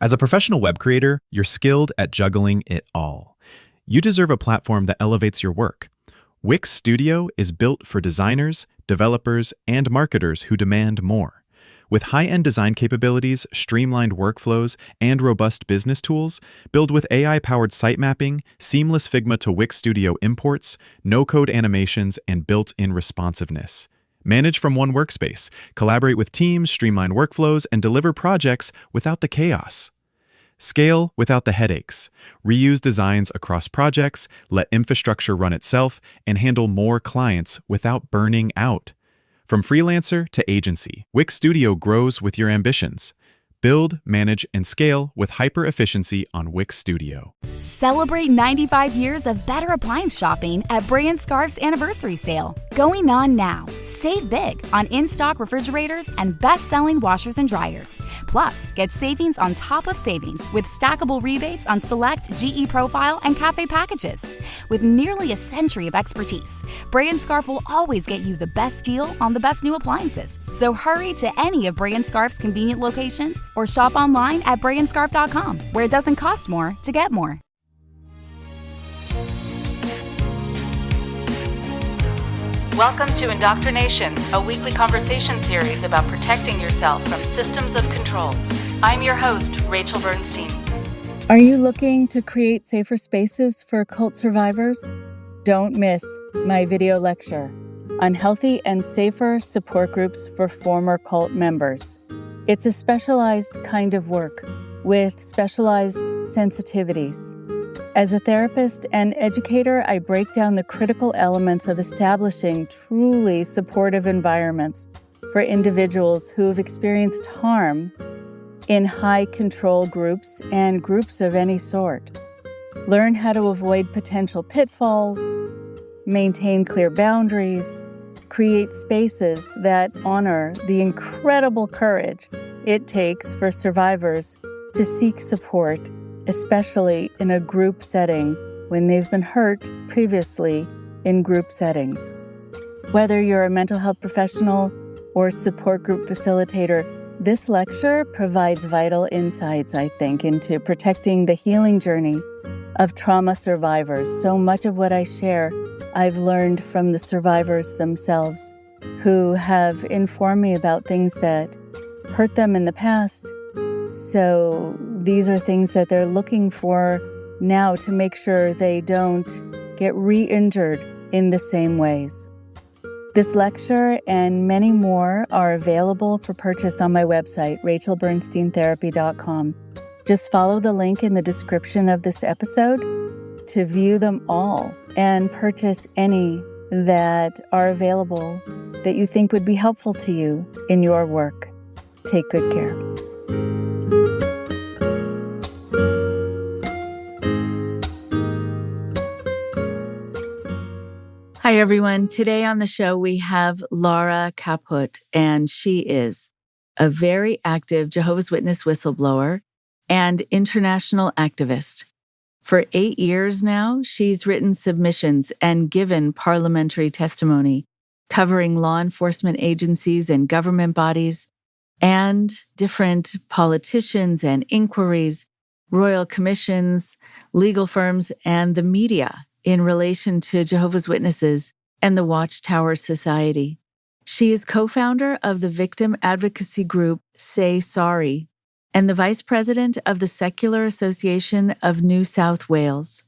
As a professional web creator, you're skilled at juggling it all. You deserve a platform that elevates your work. Wix Studio is built for designers, developers, and marketers who demand more. With high-end design capabilities, streamlined workflows, and robust business tools, build with AI-powered site mapping, seamless Figma to Wix Studio imports, no-code animations, and built-in responsiveness. Manage from one workspace, collaborate with teams, streamline workflows, and deliver projects without the chaos. Scale without the headaches. Reuse designs across projects, let infrastructure run itself, and handle more clients without burning out. From freelancer to agency, Wix Studio grows with your ambitions. Build, manage, and scale with hyper-efficiency on Wix Studio. Celebrate 95 years of better appliance shopping at Bray & Scarf's anniversary sale. Going on now. Save big on in-stock refrigerators and best-selling washers and dryers. Plus, get savings on top of savings with stackable rebates on select GE Profile and Cafe packages. With nearly a century of expertise, Bray & Scarf will always get you the best deal on the best new appliances. So hurry to any of Bray & Scarf's convenient locations or shop online at brayandscarf.com, where it doesn't cost more to get more. Welcome to IndoctriNation, a weekly conversation series about protecting yourself from systems of control. I'm your host, Rachel Bernstein. Are you looking to create safer spaces for cult survivors? Don't miss my video lecture on healthy and safer support groups for former cult members. It's a specialized kind of work with specialized sensitivities. As a therapist and educator, I break down the critical elements of establishing truly supportive environments for individuals who have experienced harm in high-control groups and groups of any sort. Learn how to avoid potential pitfalls, maintain clear boundaries, create spaces that honor the incredible courage it takes for survivors to seek support, especially in a group setting when they've been hurt previously in group settings. Whether you're a mental health professional or support group facilitator, this lecture provides vital insights, I think, into protecting the healing journey of trauma survivors. So much of what I share, I've learned from the survivors themselves, who have informed me about things that hurt them in the past. So these are things that they're looking for now to make sure they don't get re-injured in the same ways. This lecture and many more are available for purchase on my website, rachelbernsteintherapy.com. Just follow the link in the description of this episode to view them all and purchase any that are available that you think would be helpful to you in your work. Take good care. Hi, everyone. Today on the show, we have Lara Kaput, and she is a very active Jehovah's Witness whistleblower and international activist. For 8 years now, she's written submissions and given parliamentary testimony covering law enforcement agencies and government bodies and different politicians and inquiries, royal commissions, legal firms, and the media in relation to Jehovah's Witnesses and the Watchtower Society. She is co-founder of the victim advocacy group Say Sorry and the vice president of the Secular Association of New South Wales.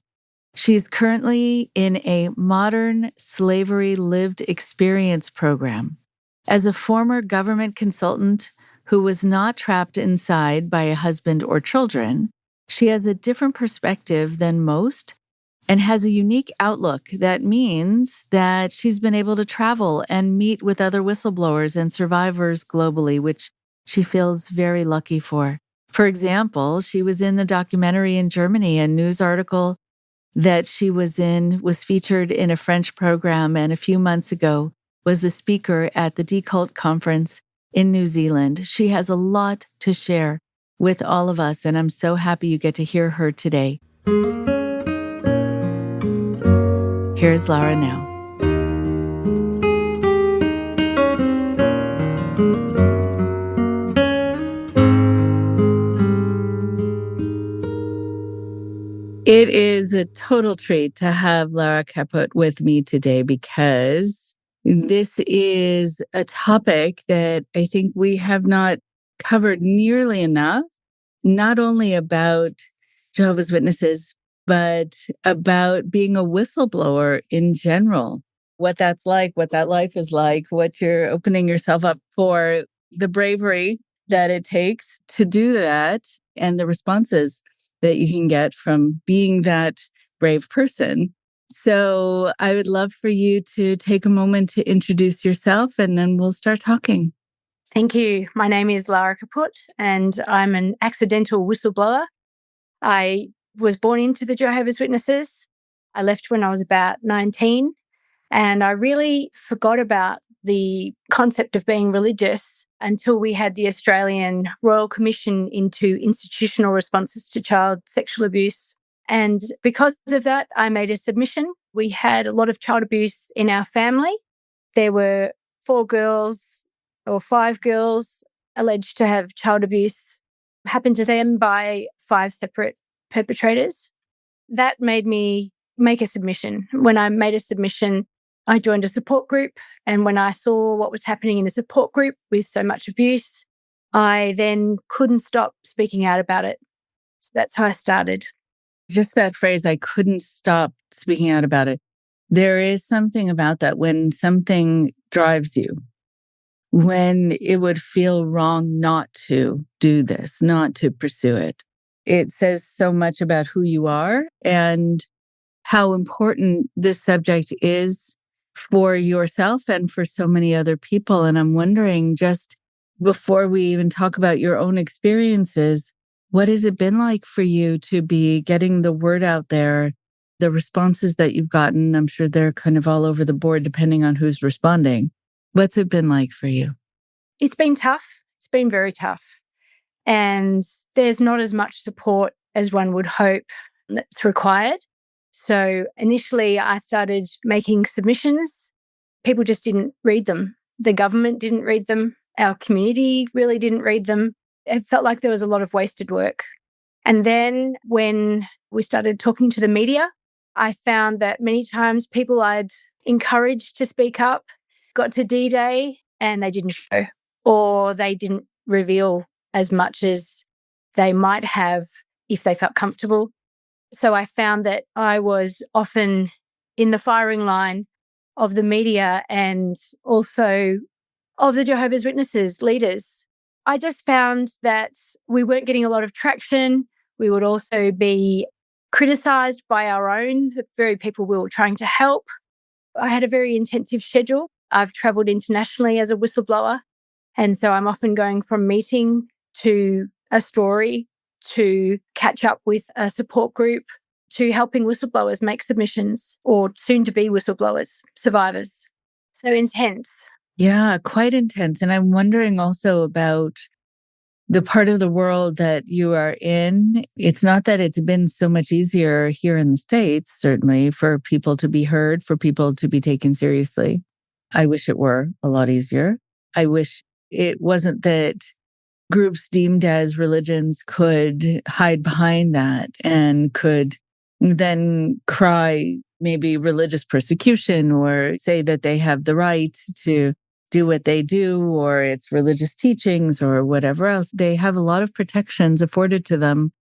She is currently in a modern slavery lived experience program. As a former government consultant who was not trapped inside by a husband or children, she has a different perspective than most and has a unique outlook that means that she's been able to travel and meet with other whistleblowers and survivors globally, which she feels very lucky for. For example, she was in the documentary in Germany. A news article that she was in was featured in a French program, and a few months ago was the speaker at the Decult conference in New Zealand. She has a lot to share with all of us, and I'm so happy you get to hear her today. Here's Lara now. It is a total treat to have Lara Kaput with me today because this is a topic that I think we have not covered nearly enough, not only about Jehovah's Witnesses, but about being a whistleblower in general. What that's like, what that life is like, what you're opening yourself up for, the bravery that it takes to do that, and the responses that you can get from being that brave person. So I would love for you to take a moment to introduce yourself and then we'll start talking. Thank you. My name is Lara Kaput and I'm an accidental whistleblower. I was born into the Jehovah's Witnesses. I left when I was about 19 and I really forgot about the concept of being religious until we had the Australian Royal Commission into institutional responses to child sexual abuse. And because of that, I made a submission. We had a lot of child abuse in our family. There were 4 girls or 5 girls alleged to have child abuse happened to them by 5 separate perpetrators. That made me make a submission. When I made a submission, I joined a support group. And when I saw what was happening in the support group with so much abuse, I then couldn't stop speaking out about it. So that's how I started. Just that phrase, I couldn't stop speaking out about it. There is something about that when something drives you, when it would feel wrong not to do this, not to pursue it. It says so much about who you are and how important this subject is for yourself and for so many other people. And I'm wondering, just before we even talk about your own experiences, what has it been like for you to be getting the word out there, the responses that you've gotten? I'm sure they're kind of all over the board depending on who's responding. What's it been like for you? It's been tough. It's been very tough. And there's not as much support as one would hope that's required. So initially I started making submissions. People just didn't read them. The government didn't read them. Our community really didn't read them. It felt like there was a lot of wasted work. And then when we started talking to the media, I found that many times people I'd encouraged to speak up got to D-Day and they didn't show, or they didn't reveal as much as they might have if they felt comfortable. So I found that I was often in the firing line of the media and also of the Jehovah's Witnesses leaders. I just found that we weren't getting a lot of traction. We would also be criticised by our own, the very people we were trying to help. I had a very intensive schedule. I've travelled internationally as a whistleblower. And so I'm often going from meeting to a story to catch up with a support group to helping whistleblowers make submissions or soon to be whistleblowers, survivors. So intense. Yeah, quite intense. And I'm wondering also about the part of the world that you are in. It's not that it's been so much easier here in the States, certainly, for people to be heard, for people to be taken seriously. I wish it were a lot easier. I wish it wasn't that groups deemed as religions could hide behind that and could then cry maybe religious persecution or say that they have the right to do what they do or it's religious teachings or whatever else. They have a lot of protections afforded to them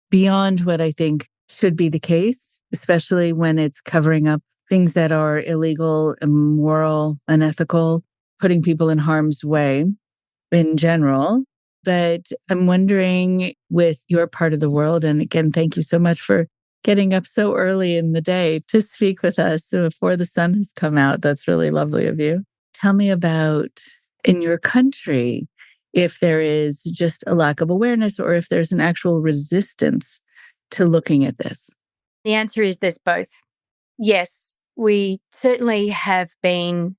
beyond what I think should be the case, especially when it's covering up things that are illegal, immoral, unethical, putting people in harm's way in general. But I'm wondering with your part of the world, and again, thank you so much for getting up so early in the day to speak with us before the sun has come out. That's really lovely of you. Tell me about in your country, if there is just a lack of awareness or if there's an actual resistance to looking at this. The answer is there's both. Yes, we certainly have been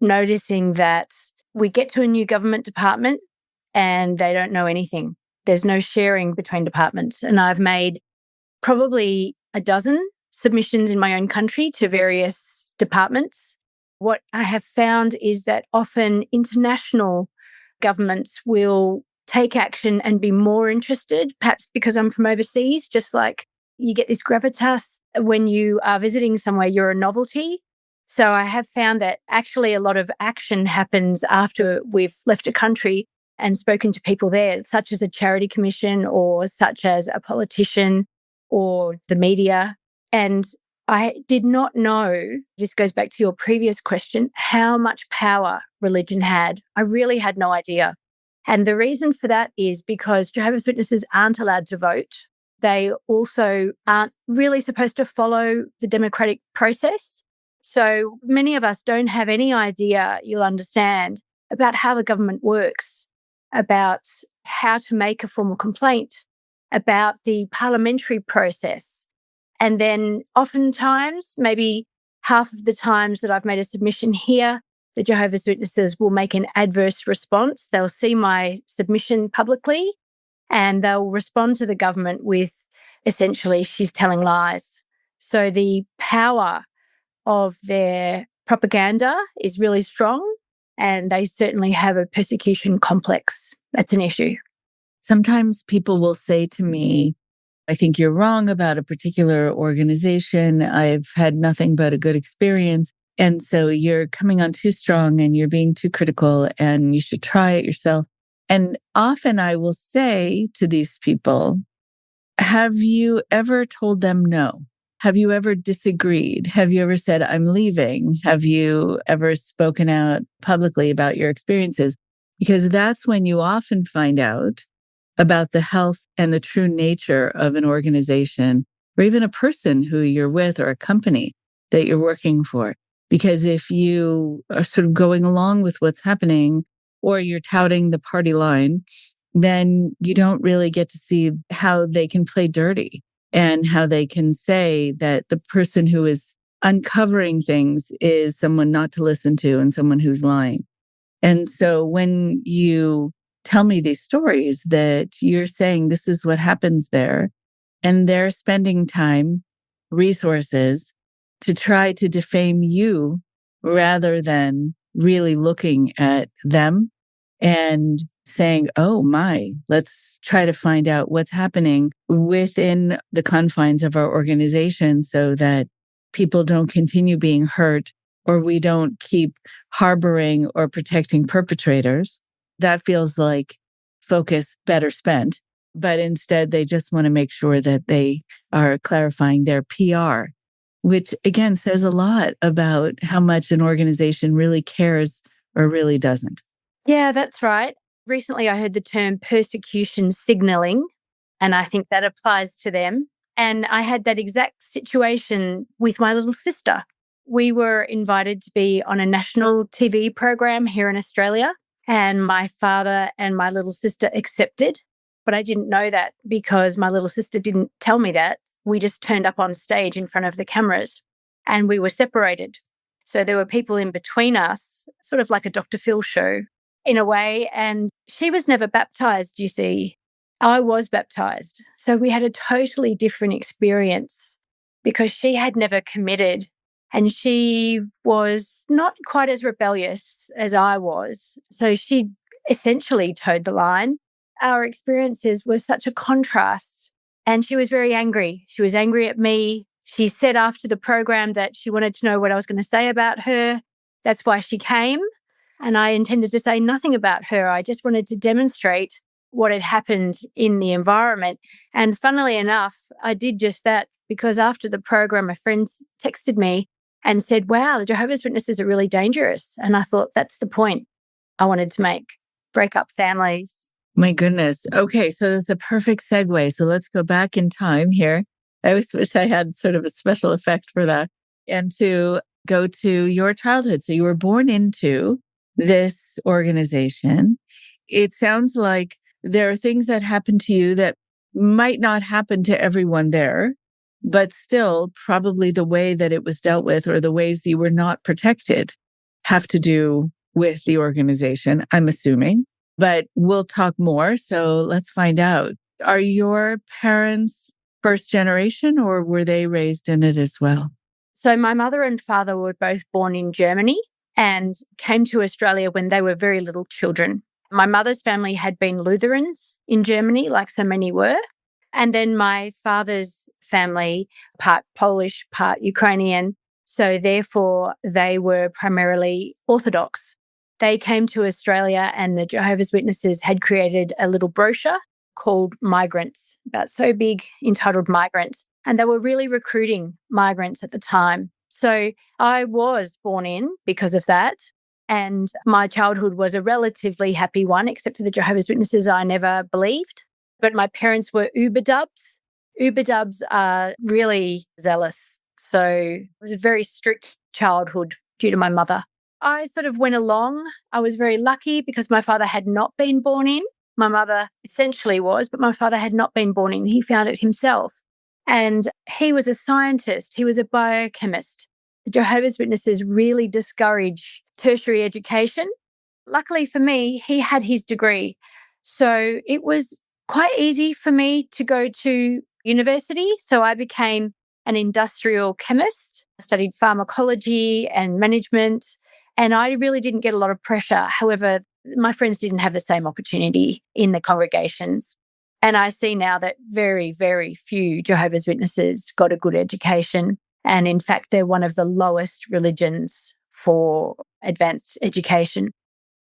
noticing that we get to a new government department and they don't know anything. There's no sharing between departments. And I've made probably a dozen submissions in my own country to various departments. What I have found is that often international governments will take action and be more interested, perhaps because I'm from overseas, just like You get this gravitas when you are visiting somewhere, you're a novelty. So I have found that actually a lot of action happens after we've left a country and spoken to people there, such as a charity commission or such as a politician or the media. And I did not know, this goes back to your previous question, how much power religion had. I really had no idea. And the reason for that is because Jehovah's Witnesses aren't allowed to vote. They also aren't really supposed to follow the democratic process. So many of us don't have any idea, you'll understand, about how the government works, about how to make a formal complaint, about the parliamentary process. And then oftentimes, maybe half of the times that I've made a submission here, the Jehovah's Witnesses will make an adverse response. They'll see my submission publicly and they'll respond to the government with essentially, she's telling lies. So the power of their propaganda is really strong, and they certainly have a persecution complex. That's an issue. Sometimes people will say to me, I think you're wrong about a particular organization. I've had nothing but a good experience. And so you're coming on too strong and you're being too critical and you should try it yourself. And often I will say to these people, have you ever told them no? Have you ever disagreed? Have you ever said, I'm leaving? Have you ever spoken out publicly about your experiences? Because that's when you often find out about the health and the true nature of an organization or even a person who you're with or a company that you're working for. Because if you are sort of going along with what's happening or you're touting the party line, then you don't really get to see how they can play dirty and how they can say that the person who is uncovering things is someone not to listen to and someone who's lying. And so when you tell me these stories that you're saying this is what happens there, and they're spending time, resources to try to defame you rather than really looking at them and saying, oh my, let's try to find out what's happening within the confines of our organization so that people don't continue being hurt or we don't keep harboring or protecting perpetrators. That feels like focus better spent. But instead, they just want to make sure that they are clarifying their PR, which again says a lot about how much an organization really cares or really doesn't. Yeah, that's right. Recently, I heard the term persecution signaling, and I think that applies to them. And I had that exact situation with my little sister. We were invited to be on a national TV program here in Australia, and my father and my little sister accepted. But I didn't know that because my little sister didn't tell me that. We just turned up on stage in front of the cameras and we were separated. So there were people in between us, sort of like a Dr. Phil show in a way. And she was never baptized, you see. I was baptized. So we had a totally different experience because she had never committed and she was not quite as rebellious as I was. So she essentially towed the line. Our experiences were such a contrast. And she was very angry. She was angry at me. She said after the program that she wanted to know what I was going to say about her. That's why she came. And I intended to say nothing about her. I just wanted to demonstrate what had happened in the environment. And funnily enough, I did just that because after the program, a friend texted me and said, wow, the Jehovah's Witnesses are really dangerous. And I thought that's the point I wanted to make, break up families. My goodness. Okay, so it's a perfect segue. So let's go back in time here. I always wish I had sort of a special effect for that. And to go to your childhood. So you were born into this organization. It sounds like there are things that happen to you that might not happen to everyone there, but still probably the way that it was dealt with or the ways you were not protected have to do with the organization, I'm assuming. But we'll talk more. So let's find out. Are your parents first generation or were they raised in it as well? So my mother and father were both born in Germany and came to Australia when they were very little children. My mother's family had been Lutherans in Germany, like so many were. And then my father's family, part Polish, part Ukrainian. So therefore, they were primarily Orthodox. They came to Australia and the Jehovah's Witnesses had created a little brochure called Migrants, about so big, entitled Migrants. And they were really recruiting migrants at the time. So I was born in because of that. And my childhood was a relatively happy one, except for the Jehovah's Witnesses I never believed. But my parents were Uber dubs. Uber dubs are really zealous. So it was a very strict childhood due to my mother. I sort of went along. I was very lucky because my father had not been born in. My mother essentially was, but my father had not been born in. He found it himself. And he was a scientist. He was a biochemist. The Jehovah's Witnesses really discourage tertiary education. Luckily for me, he had his degree. So it was quite easy for me to go to university. So I became an industrial chemist. I studied pharmacology and management, and I really didn't get a lot of pressure. However, my friends didn't have the same opportunity in the congregations. And I see now that very, very few Jehovah's Witnesses got a good education. And in fact, they're one of the lowest religions for advanced education.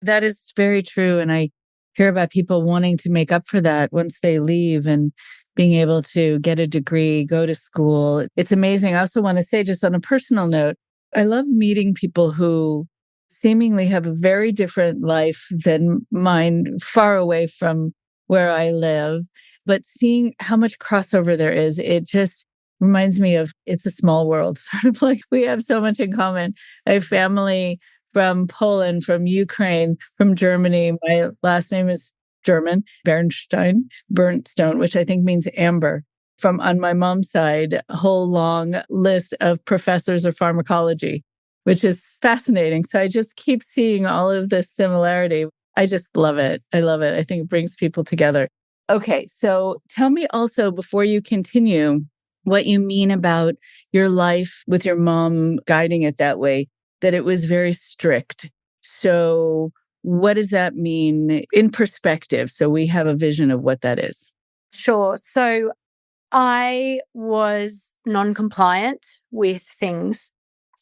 That is very true. And I hear about people wanting to make up for that once they leave and being able to get a degree, go to school. It's amazing. I also want to say, just on a personal note, I love meeting people who seemingly have a very different life than mine, far away from where I live, but seeing how much crossover there is, it just reminds me of It's a Small World, sort of like we have so much in common. I have family from Poland, from Ukraine, from Germany. My last name is German, Bernstein, which I think means amber. From on my mom's side, a whole long list of professors of pharmacology, which is fascinating. So I just keep seeing all of this similarity. I just love it. I love it. I think it brings people together. Okay, so tell me also, before you continue, what you mean about your life with your mom guiding it that way, that it was very strict. So what does that mean in perspective? So we have a vision of what that is. Sure. So I was non-compliant with things.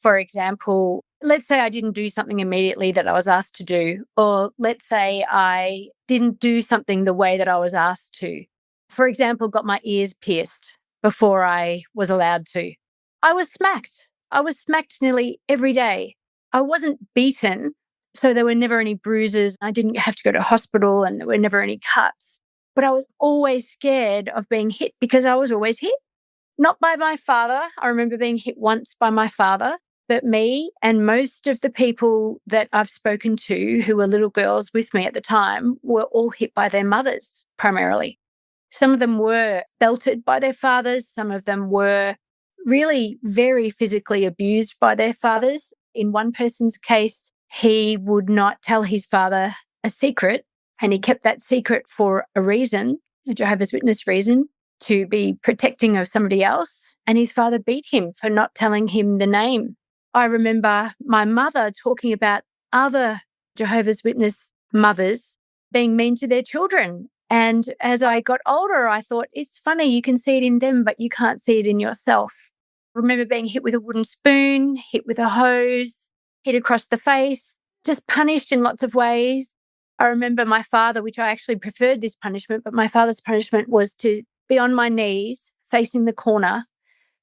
For example, let's say I didn't do something immediately that I was asked to do, or let's say I didn't do something the way that I was asked to. For example, got my ears pierced before I was allowed to. I was smacked. I was smacked nearly every day. I wasn't beaten, so there were never any bruises. I didn't have to go to hospital and there were never any cuts. But I was always scared of being hit because I was always hit. Not by my father. I remember being hit once by my father, but me and most of the people that I've spoken to who were little girls with me at the time were all hit by their mothers primarily. Some of them were belted by their fathers. Some of them were really very physically abused by their fathers. In one person's case, he would not tell his father a secret, and he kept that secret for a reason, a Jehovah's Witness reason, to be protecting of somebody else. And his father beat him for not telling him the name. I remember my mother talking about other Jehovah's Witness mothers being mean to their children. And as I got older, I thought, it's funny, you can see it in them, but you can't see it in yourself. I remember being hit with a wooden spoon, hit with a hose, hit across the face, just punished in lots of ways. I remember my father, which I actually preferred this punishment, but my father's punishment was to be on my knees, facing the corner,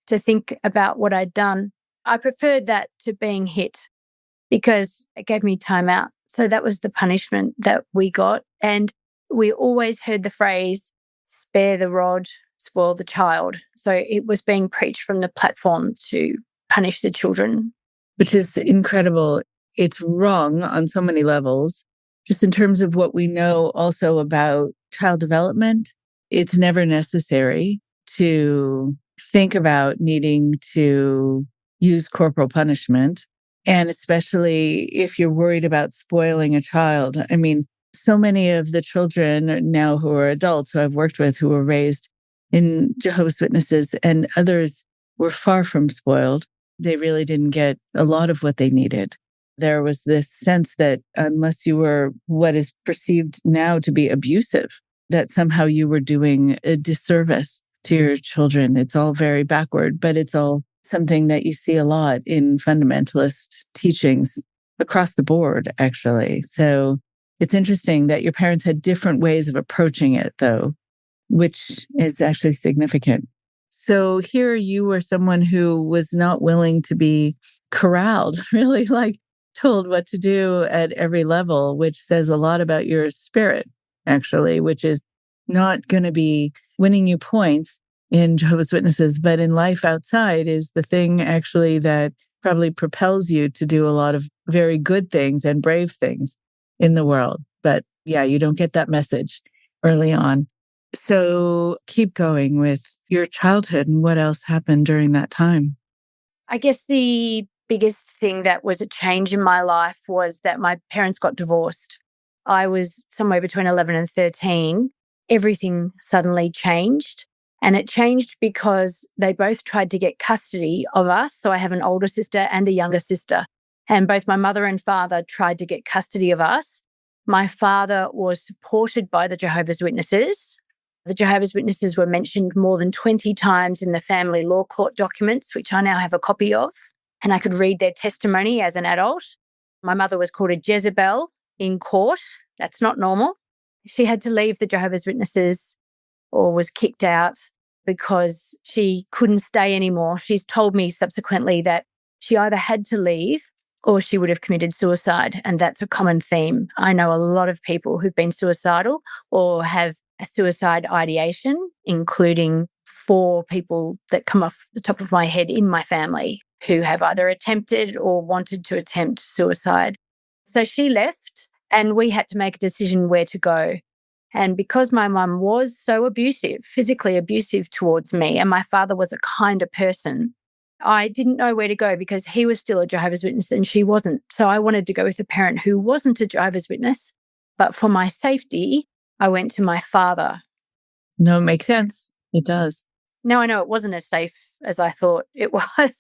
to think about what I'd done. I preferred that to being hit because it gave me time out. So that was the punishment that we got. And we always heard the phrase, spare the rod, spoil the child. So it was being preached from the platform to punish the children. Which is incredible. It's wrong on so many levels. Just in terms of what we know also about child development, it's never necessary to think about needing to use corporal punishment. And especially if you're worried about spoiling a child. I mean, so many of the children now who are adults who I've worked with who were raised in Jehovah's Witnesses and others were far from spoiled. They really didn't get a lot of what they needed. There was this sense that unless you were what is perceived now to be abusive, that somehow you were doing a disservice. to your children. It's all very backward, but it's all something that you see a lot in fundamentalist teachings across the board, actually. So it's interesting that your parents had different ways of approaching it, though, which is actually significant. So here you were someone who was not willing to be corralled, really like told what to do at every level, which says a lot about your spirit, actually, which is not going to be winning you points in Jehovah's Witnesses, but in life outside is the thing actually that probably propels you to do a lot of very good things and brave things in the world. But yeah, you don't get that message early on. So keep going with your childhood and what else happened during that time. I guess the biggest thing that was a change in my life was that my parents got divorced. I was somewhere between 11 and 13. Everything suddenly changed. And it changed because they both tried to get custody of us. So I have an older sister and a younger sister. And both my mother and father tried to get custody of us. My father was supported by the Jehovah's Witnesses. The Jehovah's Witnesses were mentioned more than 20 times in the family law court documents, which I now have a copy of. And I could read their testimony as an adult. My mother was called a Jezebel in court. That's not normal. She had to leave the Jehovah's Witnesses or was kicked out because she couldn't stay anymore. She's told me subsequently that she either had to leave or she would have committed suicide. And that's a common theme. I know a lot of people who've been suicidal or have a suicide ideation, including 4 people that come off the top of my head in my family who have either attempted or wanted to attempt suicide. So she left and we had to make a decision where to go. And because my mum was so abusive, physically abusive towards me, and my father was a kinder person, I didn't know where to go because he was still a Jehovah's Witness and she wasn't. So I wanted to go with a parent who wasn't a Jehovah's Witness. But for my safety, I went to my father. No, it makes sense. It does. Now I know it wasn't as safe as I thought it was.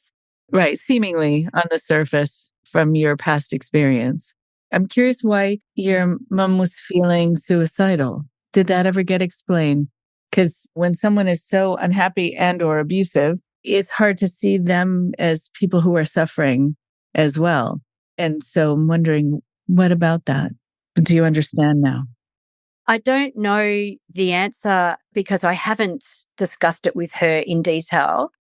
Right. Seemingly on the surface from your past experience. I'm curious why your mom was feeling suicidal. Did that ever get explained? Because when someone is so unhappy and or abusive, it's hard to see them as people who are suffering as well. And so I'm wondering, what about that? Do you understand now? I don't know the answer because I haven't discussed it with her in detail,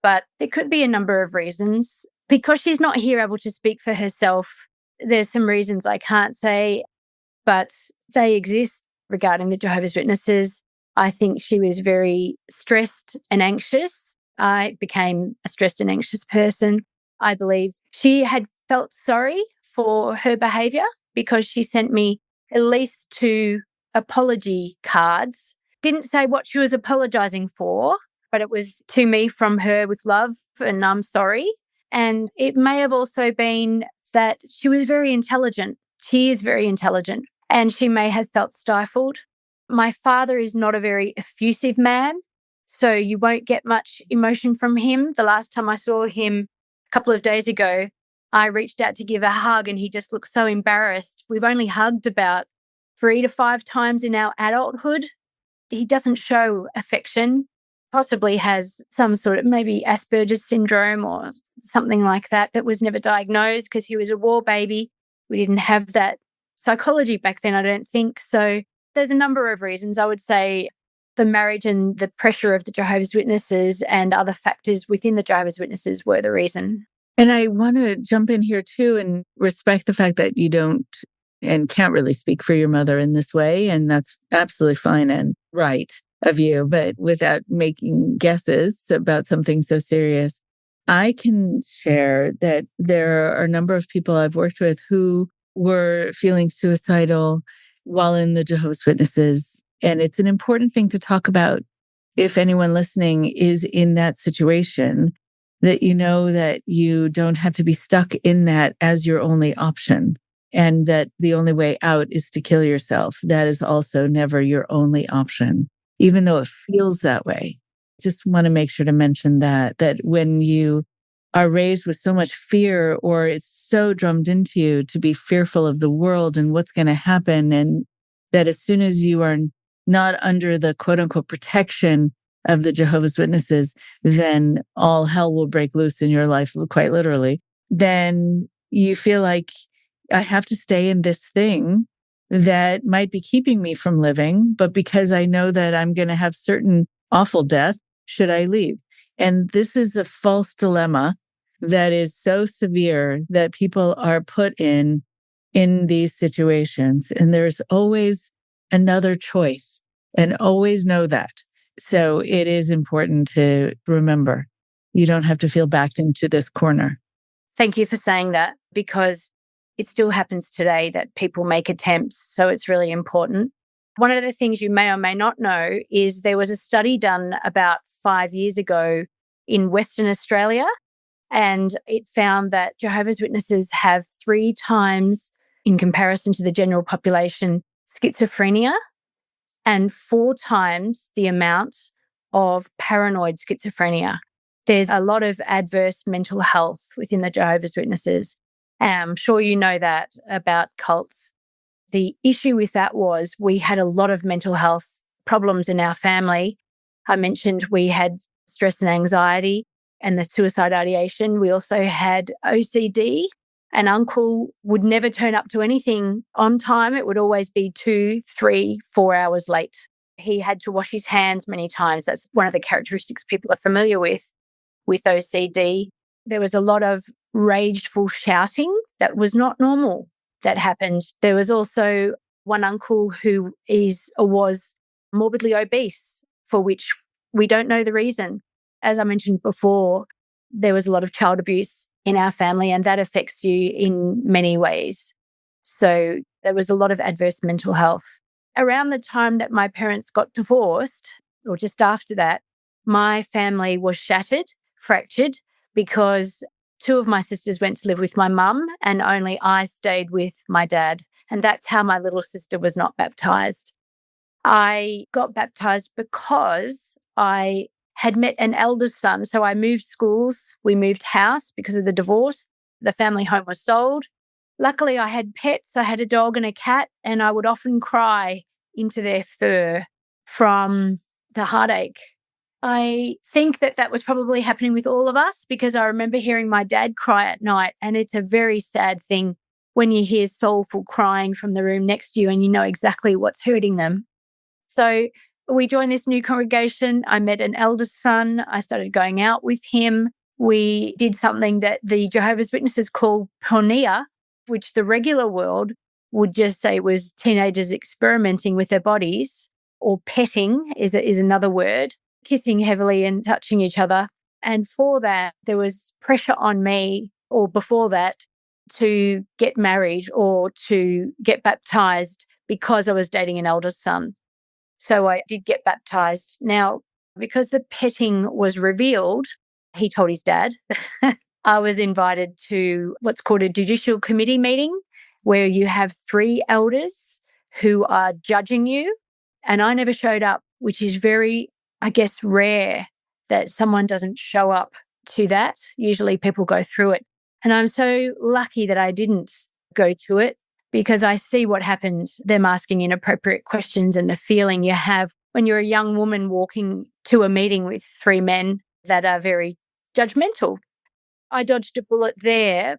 but there could be a number of reasons. Because she's not here able to speak for herself, there's some reasons I can't say, but they exist regarding the Jehovah's Witnesses. I think she was very stressed and anxious. I became a stressed and anxious person. I believe she had felt sorry for her behaviour because she sent me at least 2 apology cards. Didn't say what she was apologising for, but it was to me from her with love and I'm sorry. And it may have also been that she was very intelligent. She is very intelligent and she may have felt stifled. My father is not a very effusive man, so you won't get much emotion from him. The last time I saw him a couple of days ago, I reached out to give a hug and he just looked so embarrassed. We've only hugged about 3 to 5 times in our adulthood. He doesn't show affection, possibly has some sort of maybe Asperger's syndrome or something like that was never diagnosed because he was a war baby. We didn't have that psychology back then, I don't think. So there's a number of reasons. I would say the marriage and the pressure of the Jehovah's Witnesses and other factors within the Jehovah's Witnesses were the reason. And I want to jump in here too and respect the fact that you don't and can't really speak for your mother in this way. And that's absolutely fine and right of you. But without making guesses about something so serious, I can share that there are a number of people I've worked with who were feeling suicidal while in the Jehovah's Witnesses. And it's an important thing to talk about if anyone listening is in that situation, that you know that you don't have to be stuck in that as your only option. And that the only way out is to kill yourself. That is also never your only option, even though it feels that way. Just want to make sure to mention that when you are raised with so much fear, or it's so drummed into you to be fearful of the world and what's going to happen, and that as soon as you are not under the quote unquote protection of the Jehovah's Witnesses, then all hell will break loose in your life, quite literally. Then you feel like I have to stay in this thing that might be keeping me from living, but because I know that I'm going to have certain awful death, should I leave? And this is a false dilemma that is so severe that people are put in these situations. And there's always another choice, and always know that. So it is important to remember you don't have to feel backed into this corner. Thank you for saying that, because it still happens today that people make attempts. So it's really important. One of the things you may or may not know is there was a study done about 5 years ago in Western Australia, and it found that Jehovah's Witnesses have 3 times, in comparison to the general population, schizophrenia, and 4 times the amount of paranoid schizophrenia. There's a lot of adverse mental health within the Jehovah's Witnesses. I'm sure you know that about cults. The issue with that was we had a lot of mental health problems in our family. I mentioned we had stress and anxiety and the suicide ideation. We also had OCD. An uncle would never turn up to anything on time. It would always be 2, 3, 4 hours late. He had to wash his hands many times. That's one of the characteristics people are familiar with OCD. There was a lot of rageful shouting that was not normal that happened. There was also one uncle who was morbidly obese, for which we don't know the reason. As I mentioned before, there was a lot of child abuse in our family, and that affects you in many ways. So there was a lot of adverse mental health. Around the time that my parents got divorced, or just after that, my family was shattered, fractured, because 2 of my sisters went to live with my mum and only I stayed with my dad. And that's how my little sister was not baptized. I got baptized because I had met an eldest son. So I moved schools, we moved house because of the divorce. The family home was sold. Luckily, I had pets. I had a dog and a cat, and I would often cry into their fur from the heartache. I think that was probably happening with all of us, because I remember hearing my dad cry at night, and it's a very sad thing when you hear soulful crying from the room next to you and you know exactly what's hurting them. So we joined this new congregation. I met an eldest son. I started going out with him. We did something that the Jehovah's Witnesses call porneia, which the regular world would just say was teenagers experimenting with their bodies, or petting is another word, kissing heavily and touching each other. And for that, there was pressure on me, or before that, to get married or to get baptized because I was dating an eldest son. So I did get baptized. Now, because the petting was revealed, he told his dad, I was invited to what's called a judicial committee meeting, where you have 3 elders who are judging you. And I never showed up, which is very, I guess, rare that someone doesn't show up to that. Usually people go through it. And I'm so lucky that I didn't go to it, because I see what happens, them asking inappropriate questions and the feeling you have when you're a young woman walking to a meeting with 3 men that are very judgmental. I dodged a bullet there.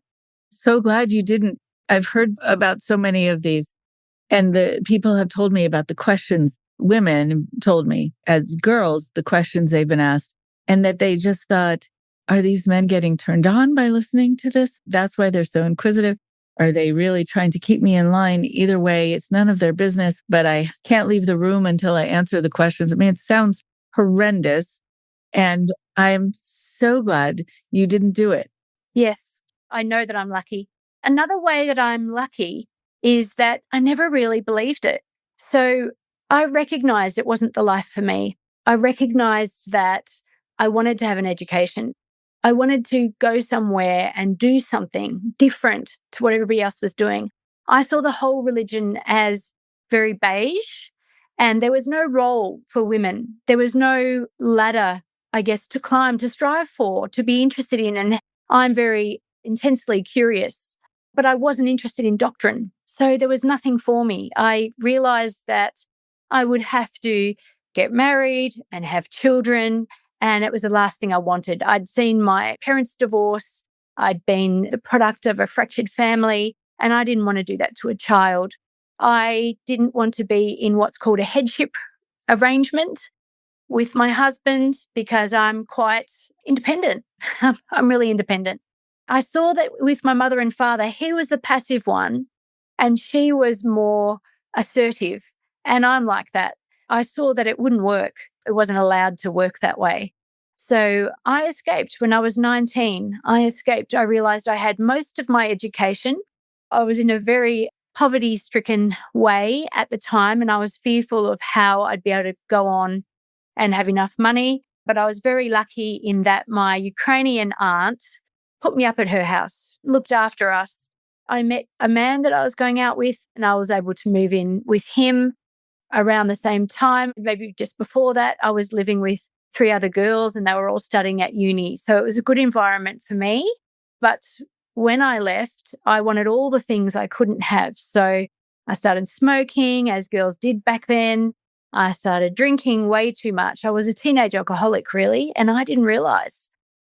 So glad you didn't. I've heard about so many of these, and the people have told me about the questions. Women told me as girls, the questions they've been asked, and that they just thought, are these men getting turned on by listening to this? That's why they're so inquisitive. Are they really trying to keep me in line? Either way, it's none of their business, but I can't leave the room until I answer the questions. I mean, it sounds horrendous. And I'm so glad you didn't do it. Yes, I know that I'm lucky. Another way that I'm lucky is that I never really believed it. So I recognized it wasn't the life for me. I recognized that I wanted to have an education. I wanted to go somewhere and do something different to what everybody else was doing. I saw the whole religion as very beige, and there was no role for women. There was no ladder, I guess, to climb, to strive for, to be interested in. And I'm very intensely curious, but I wasn't interested in doctrine. So there was nothing for me. I realized that I would have to get married and have children. And it was the last thing I wanted. I'd seen my parents divorce. I'd been the product of a fractured family, and I didn't want to do that to a child. I didn't want to be in what's called a headship arrangement with my husband because I'm quite independent. I'm really independent. I saw that with my mother and father, he was the passive one and she was more assertive. And I'm like that. I saw that it wouldn't work. It wasn't allowed to work that way. So I escaped when I was 19. I escaped. I realized I had most of my education. I was in a very poverty-stricken way at the time, and I was fearful of how I'd be able to go on and have enough money. But I was very lucky in that my Ukrainian aunt put me up at her house, looked after us. I met a man that I was going out with, and I was able to move in with him around the same time. Maybe just before that, I was living with 3 other girls and they were all studying at uni. So it was a good environment for me. But when I left, I wanted all the things I couldn't have. So I started smoking, as girls did back then. I started drinking way too much. I was a teenage alcoholic, really, and I didn't realize.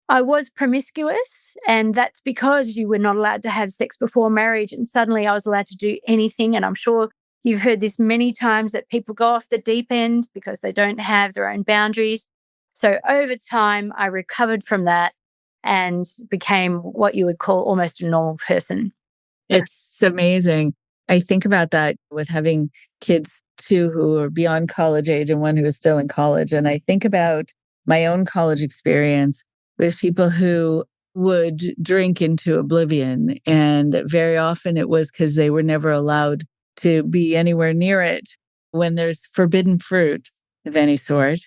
I was promiscuous, and that's because you were not allowed to have sex before marriage, and suddenly I was allowed to do anything. And I'm sure you've heard this many times that people go off the deep end because they don't have their own boundaries. So over time, I recovered from that and became what you would call almost a normal person. It's amazing. I think about that with having kids too who are beyond college age and one who is still in college. And I think about my own college experience with people who would drink into oblivion. And very often it was because they were never allowed to be anywhere near it. When there's forbidden fruit of any sort,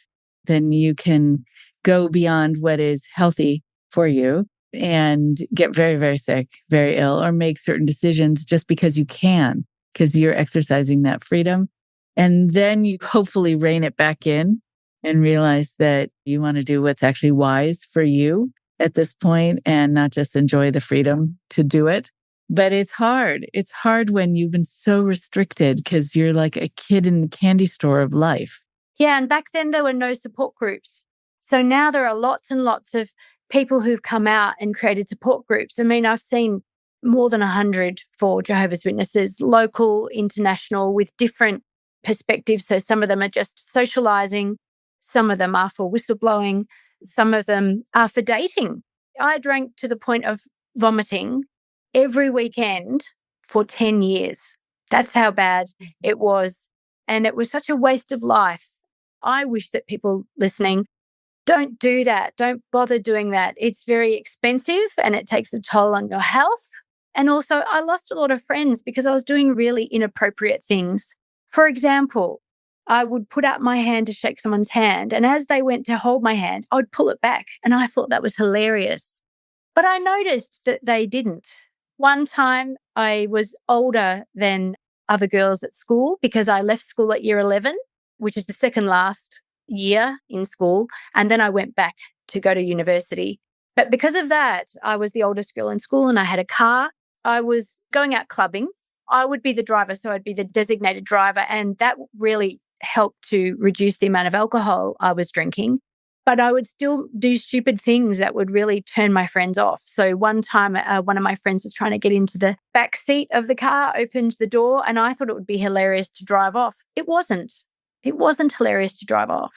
then you can go beyond what is healthy for you and get very, very sick, very ill, or make certain decisions just because you can, because you're exercising that freedom. And then you hopefully rein it back in and realize that you want to do what's actually wise for you at this point and not just enjoy the freedom to do it. But it's hard. It's hard when you've been so restricted because you're like a kid in the candy store of life. Yeah, and back then there were no support groups. So now there are lots and lots of people who've come out and created support groups. I mean, I've seen more than 100 for Jehovah's Witnesses, local, international, with different perspectives. So some of them are just socializing, some of them are for whistleblowing, some of them are for dating. I drank to the point of vomiting every weekend for 10 years. That's how bad it was. And it was such a waste of life. I wish that people listening don't do that. Don't bother doing that. It's very expensive and it takes a toll on your health. And also, I lost a lot of friends because I was doing really inappropriate things. For example, I would put out my hand to shake someone's hand, and as they went to hold my hand, I would pull it back. And I thought that was hilarious. But I noticed that they didn't. One time, I was older than other girls at school because I left school at year 11, which is the second last year in school. And then I went back to go to university. But because of that, I was the oldest girl in school and I had a car. I was going out clubbing. I would be the driver, so I'd be the designated driver. And that really helped to reduce the amount of alcohol I was drinking. But I would still do stupid things that would really turn my friends off. So one time, one of my friends was trying to get into the back seat of the car, opened the door, and I thought it would be hilarious to drive off. It wasn't. It wasn't hilarious to drive off.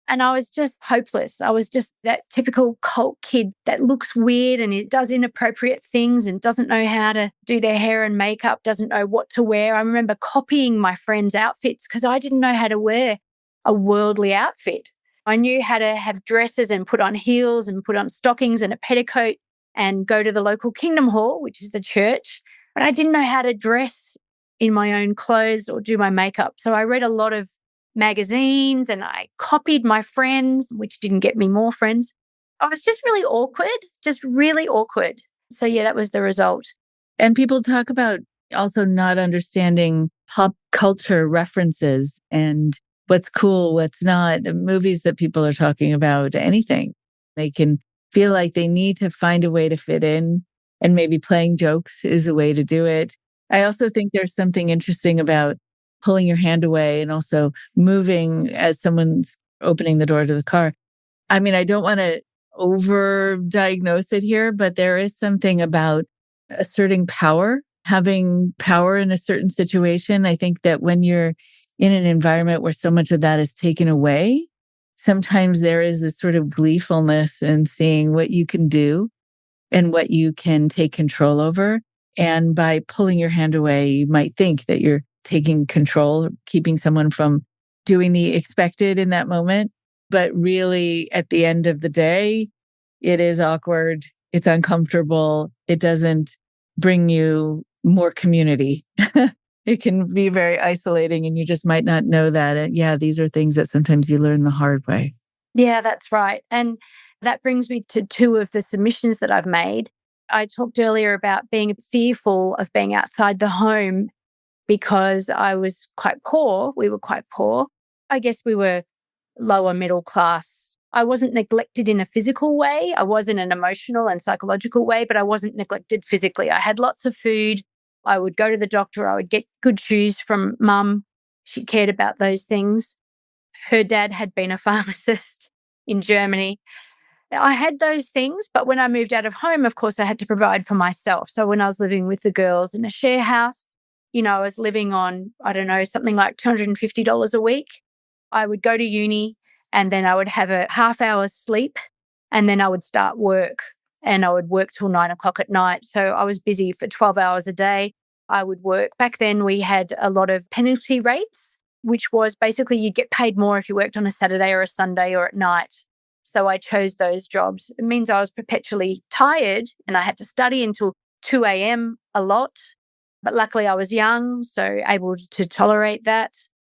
And I was just hopeless. I was just that typical cult kid that looks weird and it does inappropriate things and doesn't know how to do their hair and makeup, doesn't know what to wear. I remember copying my friends' outfits because I didn't know how to wear a worldly outfit. I knew how to have dresses and put on heels and put on stockings and a petticoat and go to the local Kingdom Hall, which is the church. But I didn't know how to dress in my own clothes or do my makeup. So I read a lot of magazines and I copied my friends, which didn't get me more friends. I was just really awkward, just really awkward. So yeah, that was the result. And people talk about also not understanding pop culture references and what's cool, what's not, the movies that people are talking about, anything. They can feel like they need to find a way to fit in, and maybe playing jokes is a way to do it. I also think there's something interesting about pulling your hand away and also moving as someone's opening the door to the car. I mean, I don't want to over-diagnose it here, but there is something about asserting power, having power in a certain situation. I think that when you're in an environment where so much of that is taken away, sometimes there is this sort of gleefulness in seeing what you can do and what you can take control over. And by pulling your hand away, you might think that you're taking control, keeping someone from doing the expected in that moment. But really, at the end of the day, it is awkward. It's uncomfortable. It doesn't bring you more community. It can be very isolating, and you just might not know that. And yeah, these are things that sometimes you learn the hard way. Yeah, that's right. And that brings me to two of the submissions that I've made. I talked earlier about being fearful of being outside the home because I was quite poor. We were quite poor. I guess we were lower middle class. I wasn't neglected in a physical way. I was in an emotional and psychological way, but I wasn't neglected physically. I had lots of food. I would go to the doctor. I would get good shoes from mum. She cared about those things. Her dad had been a pharmacist in Germany. I had those things, but when I moved out of home, of course, I had to provide for myself. So when I was living with the girls in a share house, I was living on, I don't know, something like $250 a week. I would go to uni and then I would have a half-hour's sleep and then I would start work and I would work till 9 o'clock at night. So I was busy for 12 hours a day. I would work. Back then we had a lot of penalty rates, which was basically you get paid more if you worked on a Saturday or a Sunday or at night. So I chose those jobs. It means I was perpetually tired and I had to study until 2 a.m. a lot. But luckily I was young, so able to tolerate that.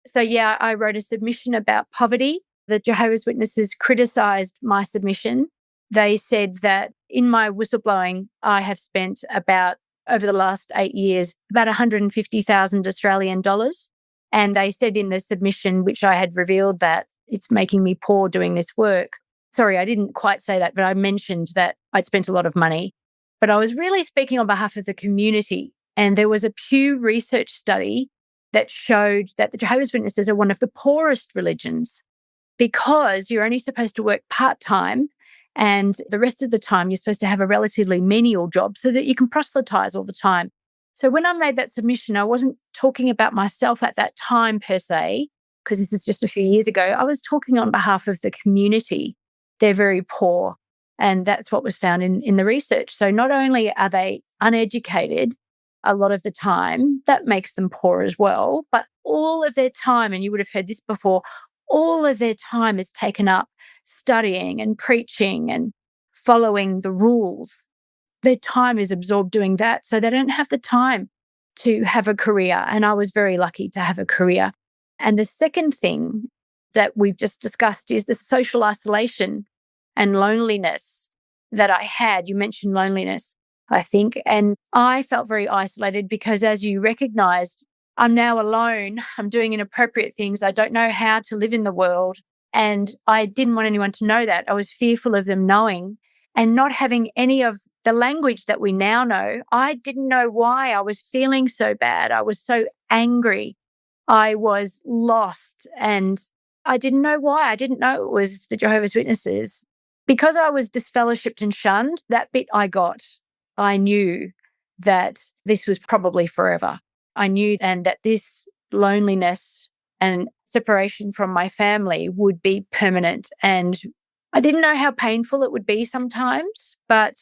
So yeah, I wrote a submission about poverty. The Jehovah's Witnesses criticized my submission. They said that in my whistleblowing, I have spent about, over the last 8 years, about 150,000 Australian dollars. And they said in the submission, which I had revealed that it's making me poor doing this work. Sorry, I didn't quite say that, but I mentioned that I'd spent a lot of money. But I was really speaking on behalf of the community. And there was a Pew Research study that showed that the Jehovah's Witnesses are one of the poorest religions because you're only supposed to work part-time and the rest of the time you're supposed to have a relatively menial job so that you can proselytize all the time. So when I made that submission, I wasn't talking about myself at that time per se, because this is just a few years ago. I was talking on behalf of the community. They're very poor. And that's what was found in the research. So not only are they uneducated a lot of the time, that makes them poor as well, but all of their time, and you would have heard this before, all of their time is taken up studying and preaching and following the rules. Their time is absorbed doing that. So they don't have the time to have a career. And I was very lucky to have a career. And the second thing that we've just discussed is the social isolation and loneliness that I had. You mentioned loneliness, I think. And I felt very isolated because, as you recognized, I'm now alone. I'm doing inappropriate things. I don't know how to live in the world. And I didn't want anyone to know that. I was fearful of them knowing and not having any of the language that we now know. I didn't know why I was feeling so bad. I was so angry. I was lost and I didn't know why. I didn't know it was the Jehovah's Witnesses. Because I was disfellowshipped and shunned, that bit I got. I knew that this was probably forever. I knew and that this loneliness and separation from my family would be permanent. And I didn't know how painful it would be sometimes, but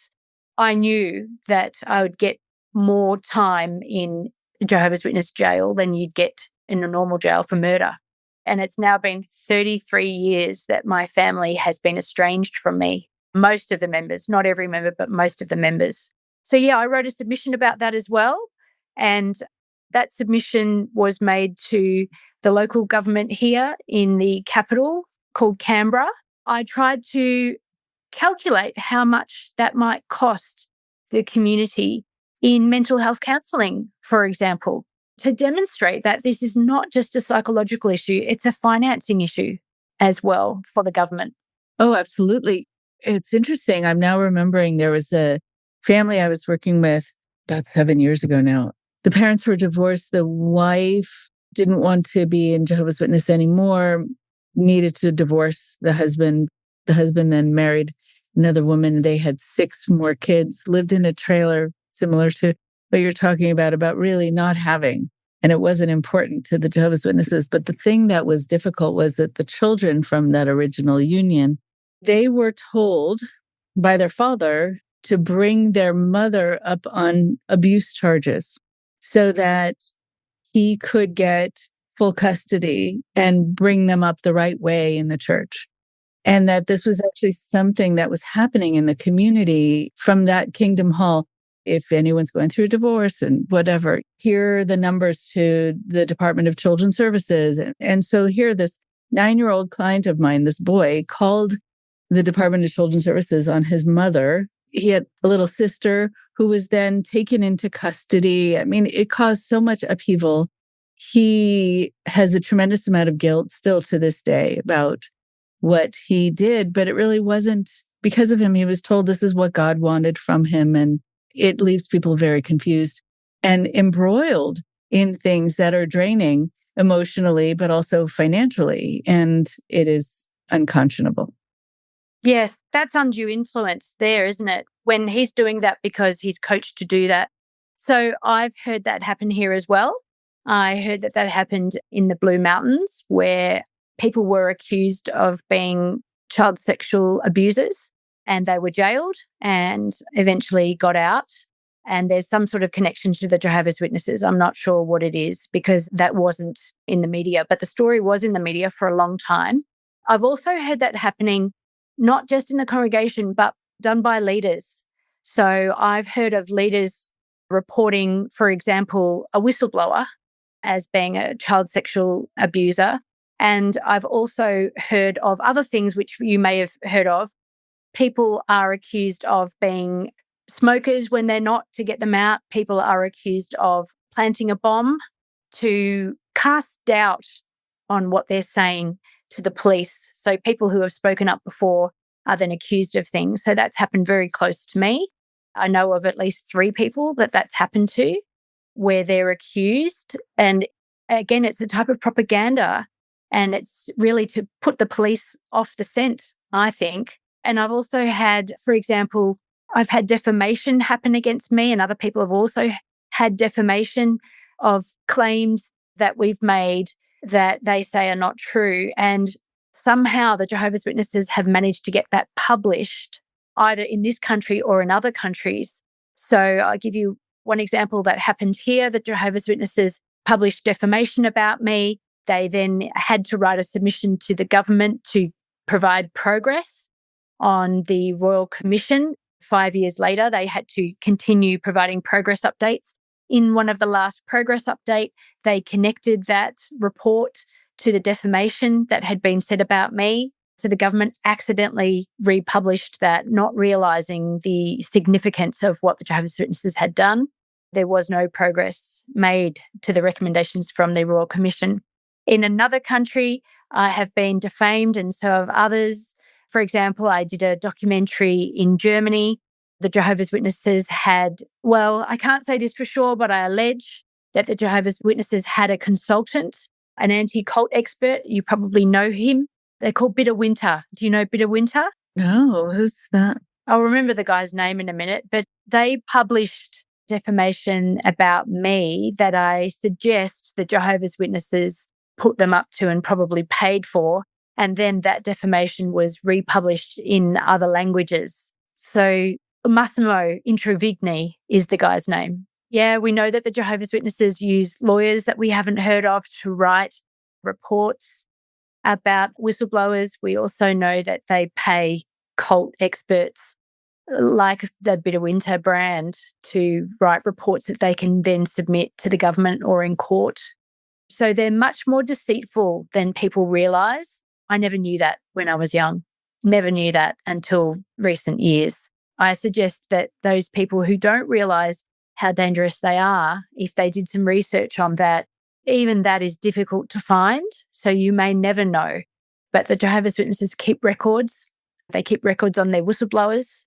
I knew that I would get more time in Jehovah's Witness jail than you'd get in a normal jail for murder. And it's now been 33 years that my family has been estranged from me. Most of the members, not every member, but most of the members. So yeah, I wrote a submission about that as well. And that submission was made to the local government here in the capital called Canberra. I tried to calculate how much that might cost the community in mental health counselling, for example, to demonstrate that this is not just a psychological issue, it's a financing issue as well for the government. Oh, absolutely. It's interesting. I'm now remembering there was a family I was working with about 7 years ago now. The parents were divorced. The wife didn't want to be in Jehovah's Witness anymore, needed to divorce the husband. The husband then married another woman. They had 6 more kids, lived in a trailer similar to what you're talking about really not having. And it wasn't important to the Jehovah's Witnesses. But the thing that was difficult was that the children from that original union, they were told by their father to bring their mother up on abuse charges so that he could get full custody and bring them up the right way in the church. And that this was actually something that was happening in the community from that Kingdom Hall. If anyone's going through a divorce and whatever, here are the numbers to the Department of Children's Services. And so here, this 9-year-old client of mine, this boy, called the Department of Children's Services on his mother. He had a little sister who was then taken into custody. I mean, it caused so much upheaval. He has a tremendous amount of guilt still to this day about what he did, but it really wasn't because of him. He was told this is what God wanted from him. And it leaves people very confused and embroiled in things that are draining emotionally, but also financially. And it is unconscionable. Yes, that's undue influence there, isn't it? When he's doing that because he's coached to do that. So I've heard that happen here as well. I heard that happened in the Blue Mountains, where people were accused of being child sexual abusers, and they were jailed and eventually got out. And there's some sort of connection to the Jehovah's Witnesses. I'm not sure what it is because that wasn't in the media, but the story was in the media for a long time. I've also heard that happening not just in the congregation, but done by leaders. So I've heard of leaders reporting, for example, a whistleblower as being a child sexual abuser. And I've also heard of other things which you may have heard of. People are accused of being smokers when they're not, to get them out. People are accused of planting a bomb to cast doubt on what they're saying to the police. So people who have spoken up before are then accused of things. So that's happened very close to me. I know of at least 3 people that that's happened to, where they're accused. And again, it's a type of propaganda, and it's really to put the police off the scent, I think. And I've also had, for example, I've had defamation happen against me, and other people have also had defamation of claims that we've made that they say are not true. And somehow the Jehovah's Witnesses have managed to get that published either in this country or in other countries. So I'll give you one example that happened here. The Jehovah's Witnesses published defamation about me. They then had to write a submission to the government to provide progress on the Royal Commission. 5 years later, they had to continue providing progress updates. In one of the last progress update, they connected that report to the defamation that had been said about me. So the government accidentally republished that, not realizing the significance of what the Jehovah's Witnesses had done. There was no progress made to the recommendations from the Royal Commission. In another country, I have been defamed, and so have others. For example, I did a documentary in Germany. The Jehovah's Witnesses had, well, I can't say this for sure, but I allege that the Jehovah's Witnesses had a consultant, an anti-cult expert. You probably know him. They're called Bitter Winter. Do you know Bitter Winter? No, who's that? I'll remember the guy's name in a minute, but they published defamation about me that I suggest the Jehovah's Witnesses put them up to and probably paid for. And then that defamation was republished in other languages. So Massimo Introvigni is the guy's name. Yeah, we know that the Jehovah's Witnesses use lawyers that we haven't heard of to write reports about whistleblowers. We also know that they pay cult experts like the Bitter Winter brand to write reports that they can then submit to the government or in court. So they're much more deceitful than people realise. I never knew that when I was young. Never knew that until recent years. I suggest that those people who don't realise how dangerous they are, if they did some research on that, even that is difficult to find. So you may never know. But the Jehovah's Witnesses keep records. They keep records on their whistleblowers,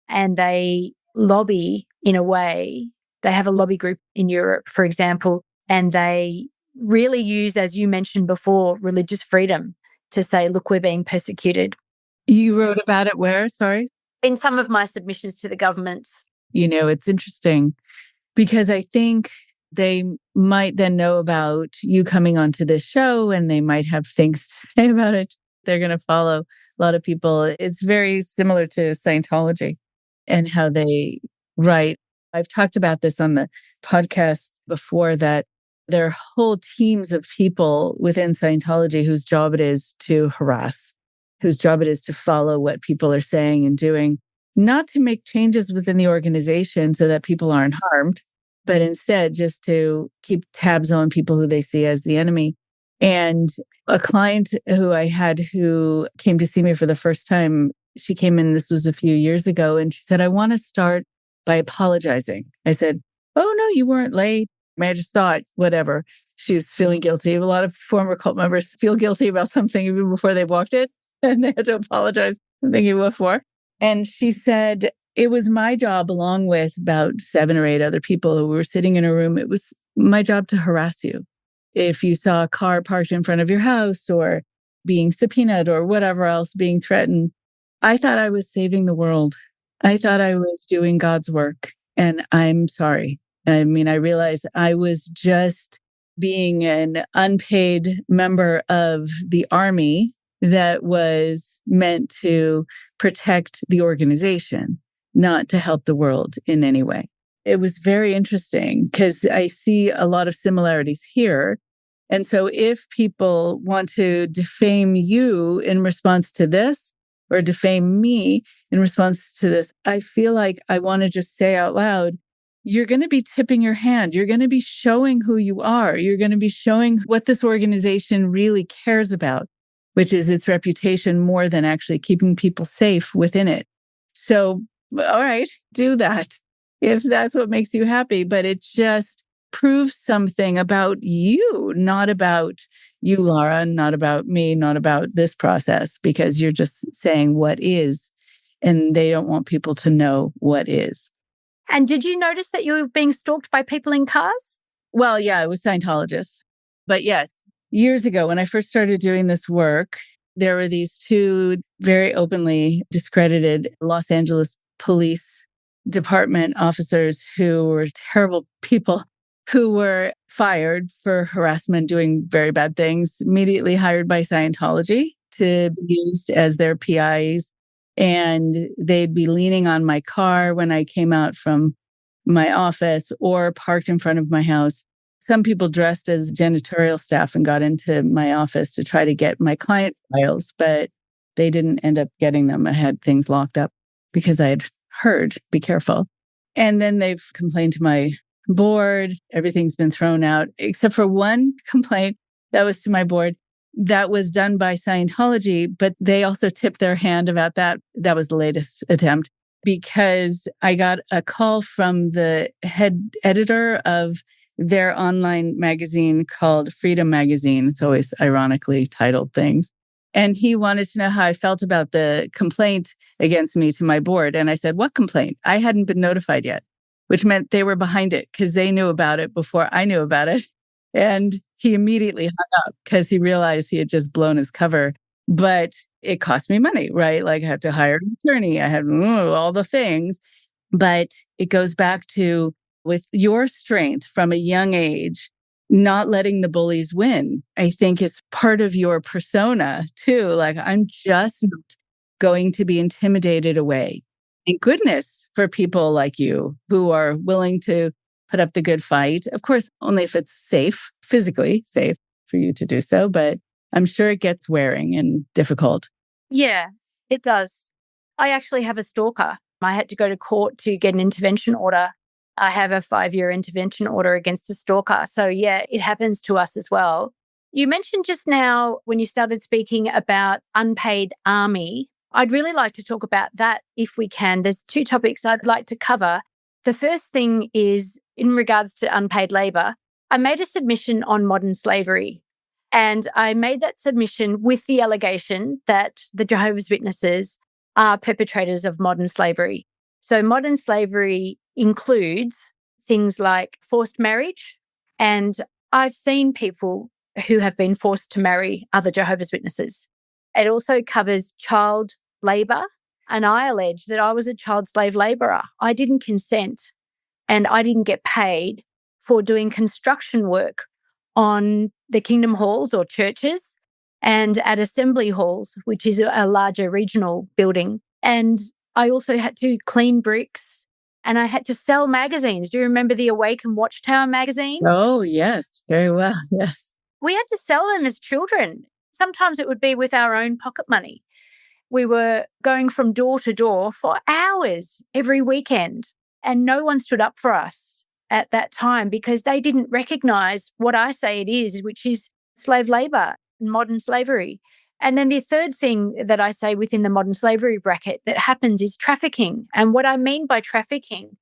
and they lobby in a way. They have a lobby group in Europe, for example, and they really use, as you mentioned before, religious freedom to say, look, we're being persecuted. You wrote about it where? Sorry. In some of my submissions to the governments. It's interesting because I think they might then know about you coming onto this show and they might have things to say about it. They're going to follow a lot of people. It's very similar to Scientology and how they write. I've talked about this on the podcast before, that there are whole teams of people within Scientology whose job it is to harass, whose job it is to follow what people are saying and doing, not to make changes within the organization so that people aren't harmed, but instead just to keep tabs on people who they see as the enemy. And a client who I had who came to see me for the first time, she came in, this was a few years ago, and she said, I want to start by apologizing. I said, oh, no, you weren't late. I just thought, whatever. She was feeling guilty. A lot of former cult members feel guilty about something even before they walked in, and they had to apologize for thinking before. And she said, it was my job, along with about 7 or 8 other people who were sitting in a room. It was my job to harass you. If you saw a car parked in front of your house or being subpoenaed or whatever else, being threatened, I thought I was saving the world. I thought I was doing God's work. And I'm sorry. I mean, I realized I was just being an unpaid member of the army that was meant to protect the organization, not to help the world in any way. It was very interesting because I see a lot of similarities here. And so if people want to defame you in response to this, or defame me in response to this, I feel like I want to just say out loud, you're going to be tipping your hand. You're going to be showing who you are. You're going to be showing what this organization really cares about, which is its reputation more than actually keeping people safe within it. So, all right, do that if that's what makes you happy. But it just proves something about you, not about you, Lara, not about me, not about this process, because you're just saying what is, and they don't want people to know what is. And did you notice that you were being stalked by people in cars? Well, yeah, it was Scientologists. But yes, years ago, when I first started doing this work, there were these 2 very openly discredited Los Angeles Police Department officers who were terrible people, who were fired for harassment, doing very bad things, immediately hired by Scientology to be used as their PIs. And they'd be leaning on my car when I came out from my office or parked in front of my house. Some people dressed as janitorial staff and got into my office to try to get my client files, but they didn't end up getting them. I had things locked up because I had heard, be careful. And then they've complained to my board. Everything's been thrown out, except for one complaint that was to my board. That was done by Scientology, but they also tipped their hand about that. That was the latest attempt, because I got a call from the head editor of their online magazine called Freedom Magazine. It's always ironically titled things. And he wanted to know how I felt about the complaint against me to my board. And I said, what complaint? I hadn't been notified yet, which meant they were behind it because they knew about it before I knew about it. And he immediately hung up because he realized he had just blown his cover. But it cost me money, right? Like I had to hire an attorney. I had all the things. But it goes back to, with your strength from a young age, not letting the bullies win, I think is part of your persona too. Like, I'm just not going to be intimidated away. And goodness for people like you who are willing to put up the good fight. Of course, only if it's safe, physically safe for you to do so. But I'm sure it gets wearing and difficult. Yeah, it does. I actually have a stalker. I had to go to court to get an intervention order. I have a 5-year intervention order against a stalker. So yeah, it happens to us as well. You mentioned just now when you started speaking about unpaid army. I'd really like to talk about that if we can. There's 2 topics I'd like to cover. The first thing is in regards to unpaid labor. I made a submission on modern slavery, and I made that submission with the allegation that the Jehovah's Witnesses are perpetrators of modern slavery. So modern slavery includes things like forced marriage and I've seen people who have been forced to marry other Jehovah's Witnesses. It also covers child labour. And I allege that I was a child slave labourer. I didn't consent and I didn't get paid for doing construction work on the kingdom halls or churches and at assembly halls, which is a larger regional building. And I also had to clean bricks and I had to sell magazines. Do you remember the Awake and Watchtower magazine? Oh, yes, very well. Yes. We had to sell them as children. Sometimes it would be with our own pocket money. We were going from door to door for hours every weekend, and no one stood up for us at that time because they didn't recognize what I say it is, which is slave labor and modern slavery. And then the third thing that I say within the modern slavery bracket that happens is trafficking. And what I mean by trafficking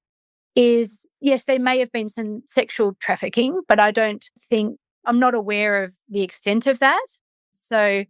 is, yes, there may have been some sexual trafficking, but I'm not aware of the extent of that. So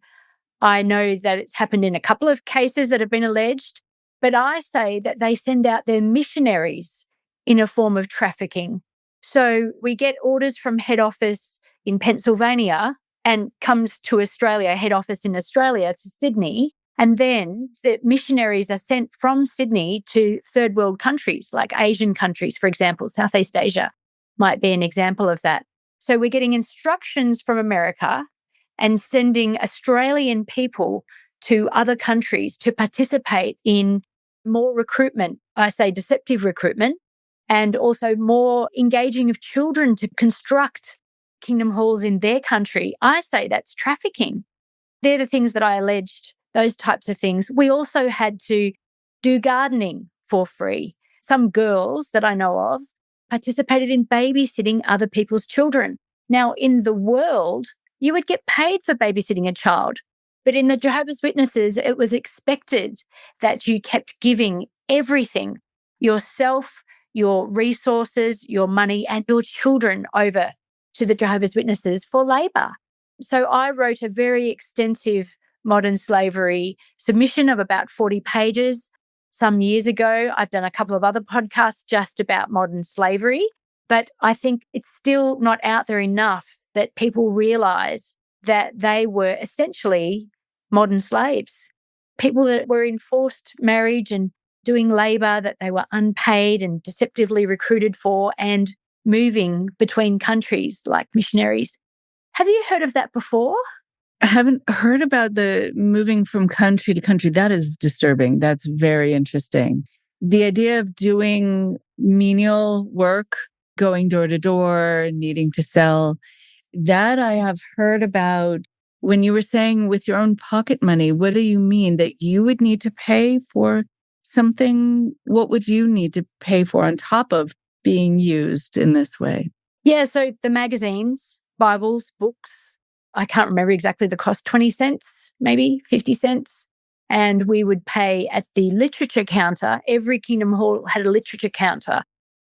I know that it's happened in a couple of cases that have been alleged, but I say that they send out their missionaries in a form of trafficking. So we get orders from head office in Pennsylvania and comes to Australia, head office in Australia to Sydney. And then the missionaries are sent from Sydney to third world countries like Asian countries, for example. Southeast Asia might be an example of that. So we're getting instructions from America and sending Australian people to other countries to participate in more recruitment, I say deceptive recruitment, and also more engaging of children to construct kingdom halls in their country. I say that's trafficking. They're the things that I alleged, those types of things. We also had to do gardening for free. Some girls that I know of participated in babysitting other people's children. Now, in the world, you would get paid for babysitting a child. But in the Jehovah's Witnesses, it was expected that you kept giving everything, yourself, your resources, your money, and your children over to the Jehovah's Witnesses for labour. So I wrote a very extensive modern slavery submission of about 40 pages some years ago. I've done a couple of other podcasts just about modern slavery, but I think it's still not out there enough that people realise that they were essentially modern slaves, people that were in forced marriage and doing labour that they were unpaid and deceptively recruited for and moving between countries like missionaries. Have you heard of that before? I haven't heard about the moving from country to country. That is disturbing. That's very interesting. The idea of doing menial work, going door to door, needing to sell, that I have heard about. When you were saying with your own pocket money, what do you mean? That you would need to pay for something? What would you need to pay for on top of being used in this way? Yeah, so the magazines, Bibles, books, I can't remember exactly the cost, 20 cents, maybe 50 cents. And we would pay at the literature counter. Every Kingdom Hall had a literature counter.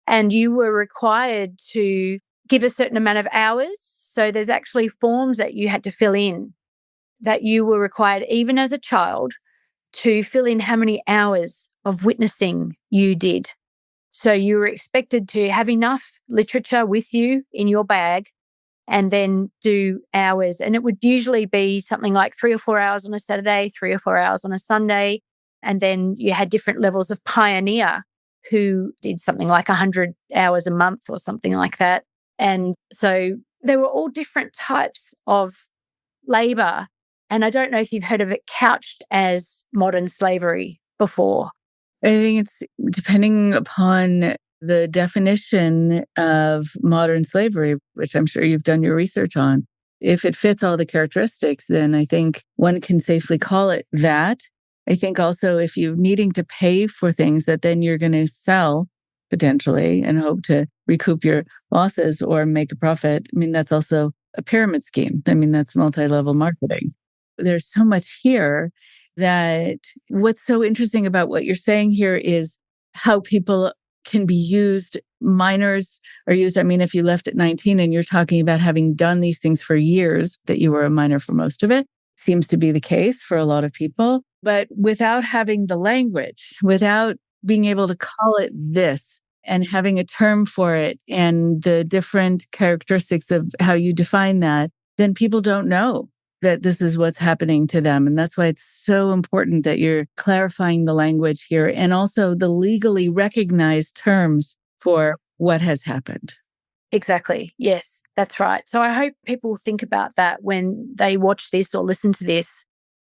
And you were required to give a certain amount of hours. So there's actually forms that you had to fill in that you were required, even as a child, to fill in how many hours of witnessing you did. So you were expected to have enough literature with you in your bag and then do hours. And it would usually be something like 3 or 4 hours on a Saturday, 3 or 4 hours on a Sunday. And then you had different levels of pioneer who did something like 100 hours a month or something like that. And so there were all different types of labour. And I don't know if you've heard of it couched as modern slavery before. I think it's depending upon the definition of modern slavery, which I'm sure you've done your research on. If it fits all the characteristics, then I think one can safely call it that. I think also if you're needing to pay for things that then you're going to sell potentially and hope to recoup your losses or make a profit, I mean, that's also a pyramid scheme. I mean, that's multi-level marketing. There's so much here that what's so interesting about what you're saying here is how people can be used. Minors are used. I mean, if you left at 19 and you're talking about having done these things for years, that you were a minor for most of it, seems to be the case for a lot of people. But without having the language, without being able to call it this, and having a term for it and the different characteristics of how you define that, then people don't know that this is what's happening to them. And that's why it's so important that you're clarifying the language here and also the legally recognized terms for what has happened. Exactly. Yes, that's right. So I hope people think about that when they watch this or listen to this,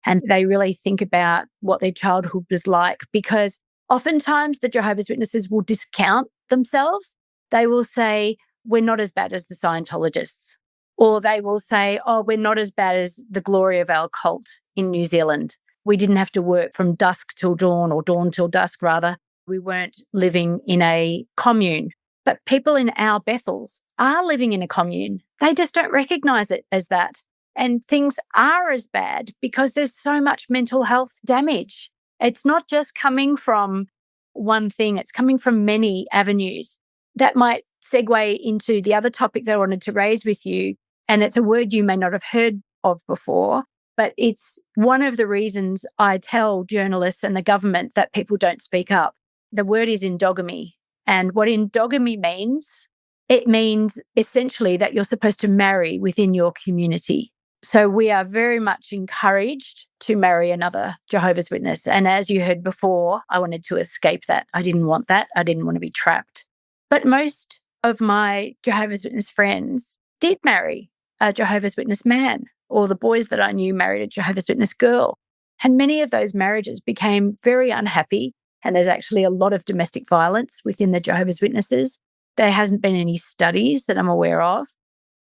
and they really think about what their childhood was like, because oftentimes the Jehovah's Witnesses will discount themselves. They will say, we're not as bad as the Scientologists. Or they will say, oh, we're not as bad as the glory of our cult in New Zealand. We didn't have to work from dusk till dawn, or dawn till dusk, rather. We weren't living in a commune. But people in our Bethels are living in a commune. They just don't recognize it as that. And things are as bad because there's so much mental health damage. It's not just coming from one thing, it's coming from many avenues. That might segue into the other topic that I wanted to raise with you. And it's a word you may not have heard of before, but it's one of the reasons I tell journalists and the government that people don't speak up. The word is endogamy. And what endogamy means, it means essentially that you're supposed to marry within your community. So we are very much encouraged to marry another Jehovah's Witness. And as you heard before, I wanted to escape that. I didn't want that. I didn't want to be trapped. But most of my Jehovah's Witness friends did marry a Jehovah's Witness man, or the boys that I knew married a Jehovah's Witness girl. And many of those marriages became very unhappy. And there's actually a lot of domestic violence within the Jehovah's Witnesses. There hasn't been any studies that I'm aware of.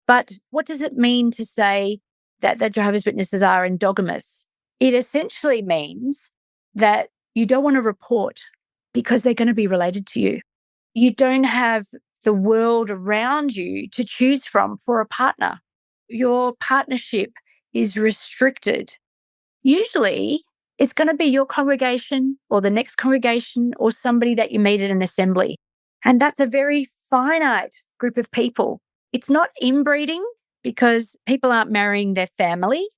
But what does it mean to say that the Jehovah's Witnesses are endogamous? It essentially means that you don't want to report because they're going to be related to you. You don't have the world around you to choose from for a partner. Your partnership is restricted. Usually, it's going to be your congregation or the next congregation or somebody that you meet at an assembly. And that's a very finite group of people. It's not inbreeding because people aren't marrying their family,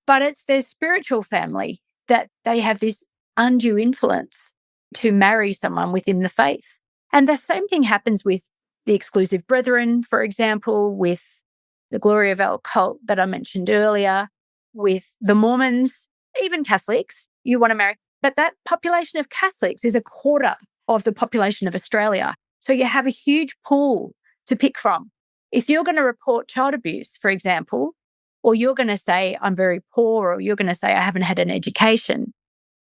but it's their spiritual family that they have this undue influence to marry someone within the faith. And the same thing happens with the exclusive brethren, for example, with the glory of our cult that I mentioned earlier, with the Mormons, even Catholics, you want to marry. But that population of Catholics is a quarter of the population of Australia. So you have a huge pool to pick from. If you're going to report child abuse, for example, or you're going to say, I'm very poor, or you're going to say, I haven't had an education,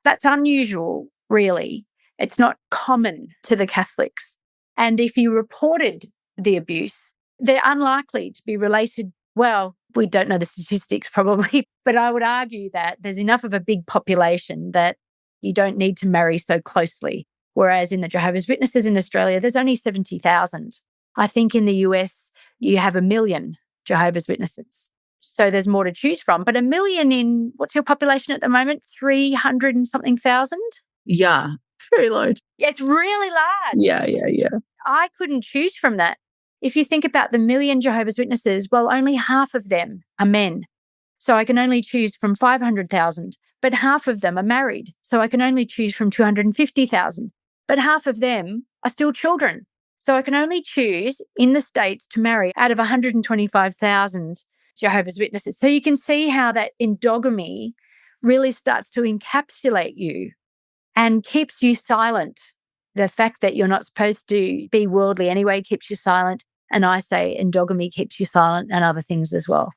that's unusual, really. It's not common to the Catholics. And if you reported the abuse, they're unlikely to be related. Well, we don't know the statistics probably, but I would argue that there's enough of a big population that you don't need to marry so closely. Whereas in the Jehovah's Witnesses in Australia, there's only 70,000. I think in the US, you have 1 million Jehovah's Witnesses. So there's more to choose from. But 1 million in, what's your population at the moment? 300 and something thousand? Yeah, it's very large. Yeah, it's really large. Yeah. I couldn't choose from that. If you think about the 1 million Jehovah's Witnesses, well, only half of them are men. So I can only choose from 500,000, but half of them are married. So I can only choose from 250,000, but half of them are still children. So I can only choose in the States to marry out of 125,000 Jehovah's Witnesses. So you can see how that endogamy really starts to encapsulate you and keeps you silent. The fact that you're not supposed to be worldly anyway keeps you silent. And I say endogamy keeps you silent and other things as well.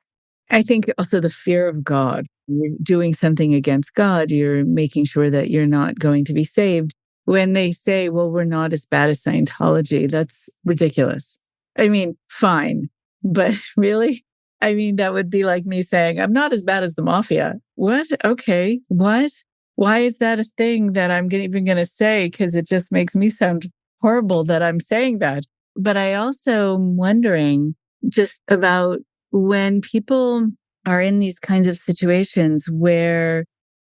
I think also the fear of God. You're doing something against God. You're making sure that you're not going to be saved. When they say, well, we're not as bad as Scientology, that's ridiculous. I mean, fine. But really? I mean, that would be like me saying, I'm not as bad as the mafia. What? Okay. What? Why is that a thing that I'm even going to say? Because it just makes me sound horrible that I'm saying that. But I also am wondering just about when people are in these kinds of situations where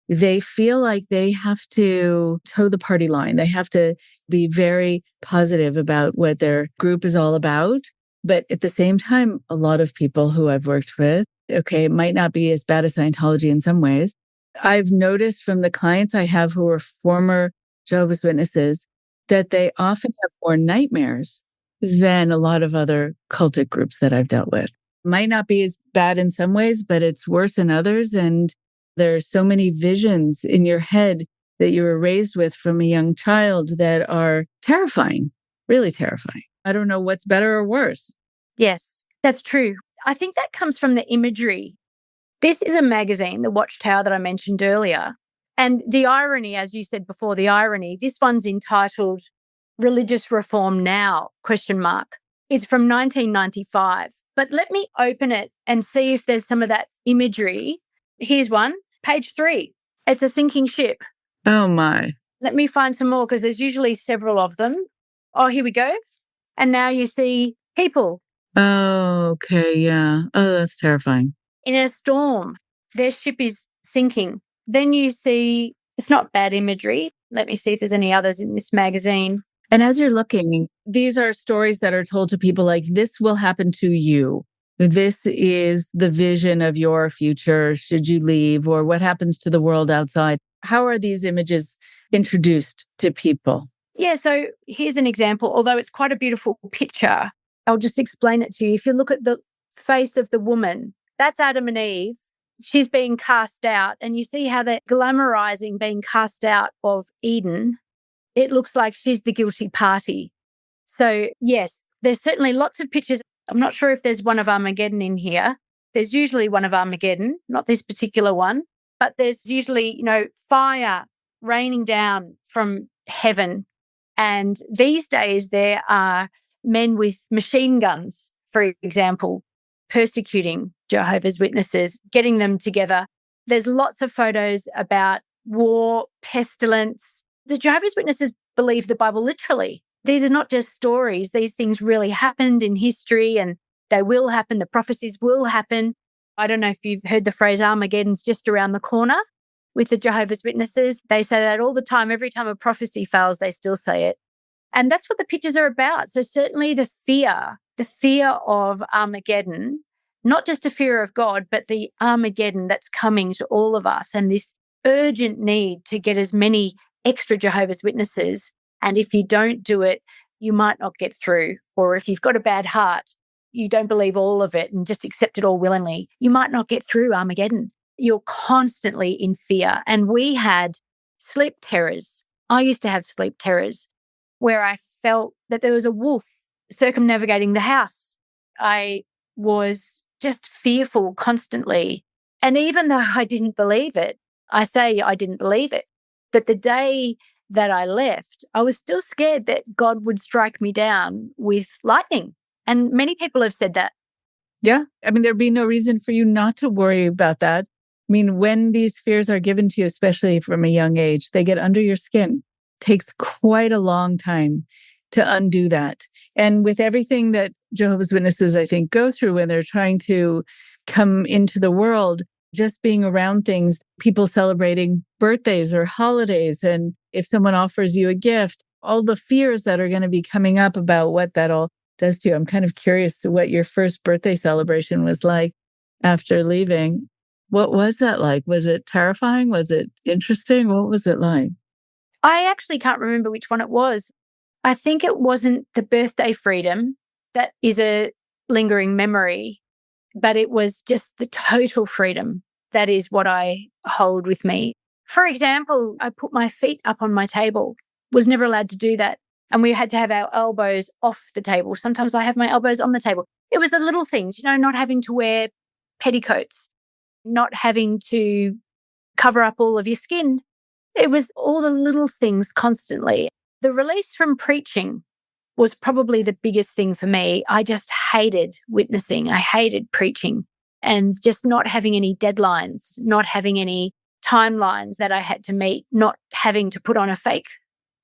they feel like they have to toe the party line. They have to be very positive about what their group is all about. But at the same time, a lot of people who I've worked with, okay, it might not be as bad as Scientology in some ways. I've noticed from the clients I have who are former Jehovah's Witnesses, that they often have more nightmares than a lot of other cultic groups that I've dealt with. Might not be as bad in some ways, but it's worse in others. And there's so many visions in your head that you were raised with from a young child that are terrifying, really terrifying. I don't know what's better or worse. Yes, that's true. I think that comes from the imagery. This is a magazine, The Watchtower, that I mentioned earlier. And the irony, as you said before, this one's entitled Religious Reform Now, ? Is from 1995. But let me open it and see if there's some of that imagery. Here's one, page 3. It's a sinking ship. Oh, my. Let me find some more because there's usually several of them. Oh, here we go. And now you see people. Oh, okay. Yeah. Oh, that's terrifying. In a storm, their ship is sinking. Then you see, it's not bad imagery. Let me see if there's any others in this magazine. And as you're looking, these are stories that are told to people like, this will happen to you. This is the vision of your future should you leave, or what happens to the world outside. How are these images introduced to people? Yeah, so here's an example. Although it's quite a beautiful picture, I'll just explain it to you. If you look at the face of the woman, that's Adam and Eve. She's being cast out, and you see how they're glamorizing being cast out of Eden. It looks like she's the guilty party. So yes, there's certainly lots of pictures. I'm not sure if there's one of Armageddon in here. There's usually one of Armageddon, not this particular one, but there's usually, fire raining down from heaven. And these days there are men with machine guns, for example, persecuting Jehovah's Witnesses, getting them together. There's lots of photos about war, pestilence. The Jehovah's Witnesses believe the Bible literally. These are not just stories. These things really happened in history and they will happen. The prophecies will happen. I don't know if you've heard the phrase Armageddon's just around the corner with the Jehovah's Witnesses. They say that all the time. Every time a prophecy fails, they still say it. And that's what the pictures are about. So certainly the fear of Armageddon, not just a fear of God, but the Armageddon that's coming to all of us and this urgent need to get as many extra Jehovah's Witnesses. And if you don't do it, you might not get through. Or if you've got a bad heart, you don't believe all of it and just accept it all willingly, you might not get through Armageddon. You're constantly in fear. And we had sleep terrors. I used to have sleep terrors where I felt that there was a wolf circumnavigating the house. I was just fearful constantly. And even though I didn't believe it, I say I didn't believe it, but the day that I left, I was still scared that God would strike me down with lightning. And many people have said that. Yeah. I mean, there'd be no reason for you not to worry about that. I mean, when these fears are given to you, especially from a young age, they get under your skin. It takes quite a long time to undo that. And with everything that Jehovah's Witnesses, I think, go through when they're trying to come into the world, just being around things, people celebrating birthdays or holidays. And if someone offers you a gift, all the fears that are going to be coming up about what that all does to you. I'm kind of curious what your first birthday celebration was like after leaving. What was that like? Was it terrifying? Was it interesting? What was it like? I actually can't remember which one it was. I think it wasn't the birthday freedom. That is a lingering memory, but it was just the total freedom. That is what I hold with me. For example, I put my feet up on my table, was never allowed to do that. And we had to have our elbows off the table. Sometimes I have my elbows on the table. It was the little things, not having to wear petticoats, not having to cover up all of your skin. It was all the little things constantly. The release from preaching was probably the biggest thing for me. I just hated witnessing. I hated preaching and just not having any deadlines, not having any timelines that I had to meet, not having to put on a fake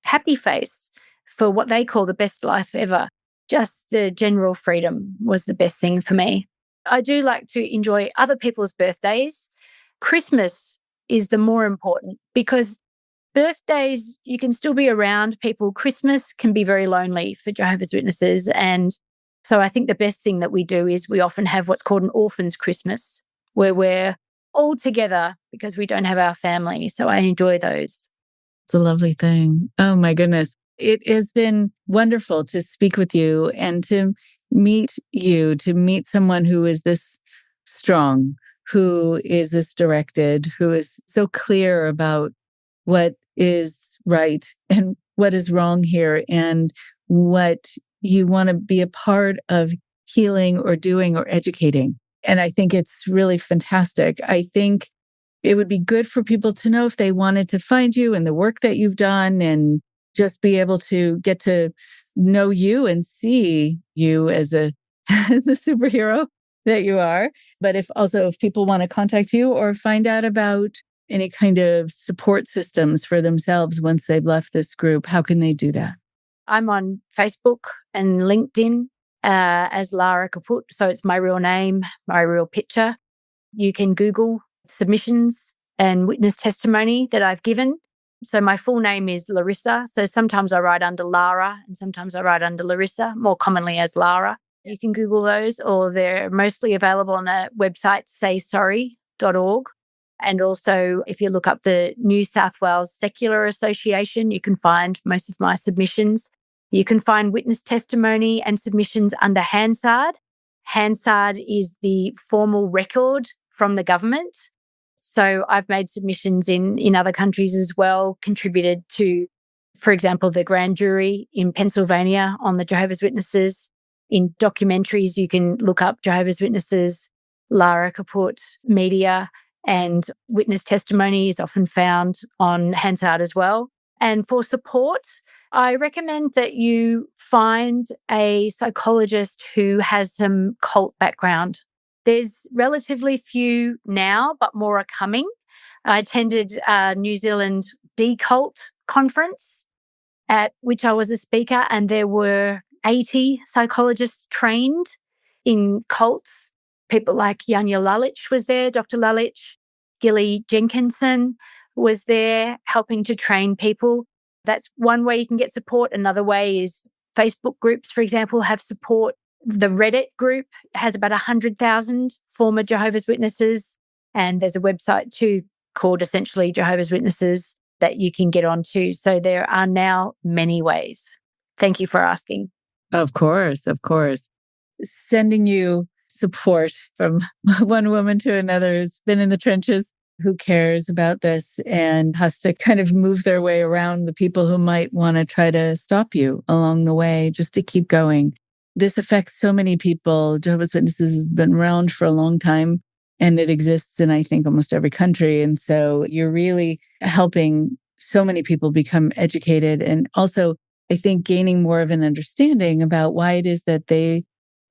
happy face for what they call the best life ever. Just the general freedom was the best thing for me. I do like to enjoy other people's birthdays. Christmas is the more important because birthdays, you can still be around people. Christmas can be very lonely for Jehovah's Witnesses. And so I think the best thing that we do is we often have what's called an orphan's Christmas, where we're all together because we don't have our family. So I enjoy those. It's a lovely thing. Oh, my goodness. It has been wonderful to speak with you and to meet someone who is this strong, who is this directed, who is so clear about what is right and what is wrong here and what you want to be a part of healing or doing or educating. And I think it's really fantastic. I think it would be good for people to know if they wanted to find you and the work that you've done and just be able to get to know you and see you as the superhero that you are. But if people want to contact you or find out about any kind of support systems for themselves once they've left this group, how can they do that? I'm on Facebook and LinkedIn as Lara Kaput. So it's my real name, my real picture. You can Google submissions and witness testimony that I've given. So my full name is Larissa. So sometimes I write under Lara and sometimes I write under Larissa, more commonly as Lara. You can Google those, or they're mostly available on a website, saysorry.org. And also, if you look up the New South Wales Secular Association, you can find most of my submissions. You can find witness testimony and submissions under Hansard. Hansard is the formal record from the government. So I've made submissions in other countries as well, contributed to, for example, the grand jury in Pennsylvania on the Jehovah's Witnesses. In documentaries, you can look up Jehovah's Witnesses, Lara Kaput media, and witness testimony is often found on Hansard as well. And for support, I recommend that you find a psychologist who has some cult background. There's relatively few now, but more are coming. I attended a New Zealand decult conference at which I was a speaker, and there were 80 psychologists trained in cults. People like Janja Lalich was there, Dr. Lalich, Gilly Jenkinson was there helping to train people. That's one way you can get support. Another way is Facebook groups, for example, have support. The Reddit group has about 100,000 former Jehovah's Witnesses. And there's a website too called essentially Jehovah's Witnesses that you can get onto. So there are now many ways. Thank you for asking. Of course, of course. Sending you support from one woman to another who's been in the trenches, who cares about this and has to kind of move their way around the people who might want to try to stop you along the way, just to keep going. This affects so many people. Jehovah's Witnesses has been around for a long time, and it exists in, I think, almost every country. And so you're really helping so many people become educated, and also, I think, gaining more of an understanding about why it is that they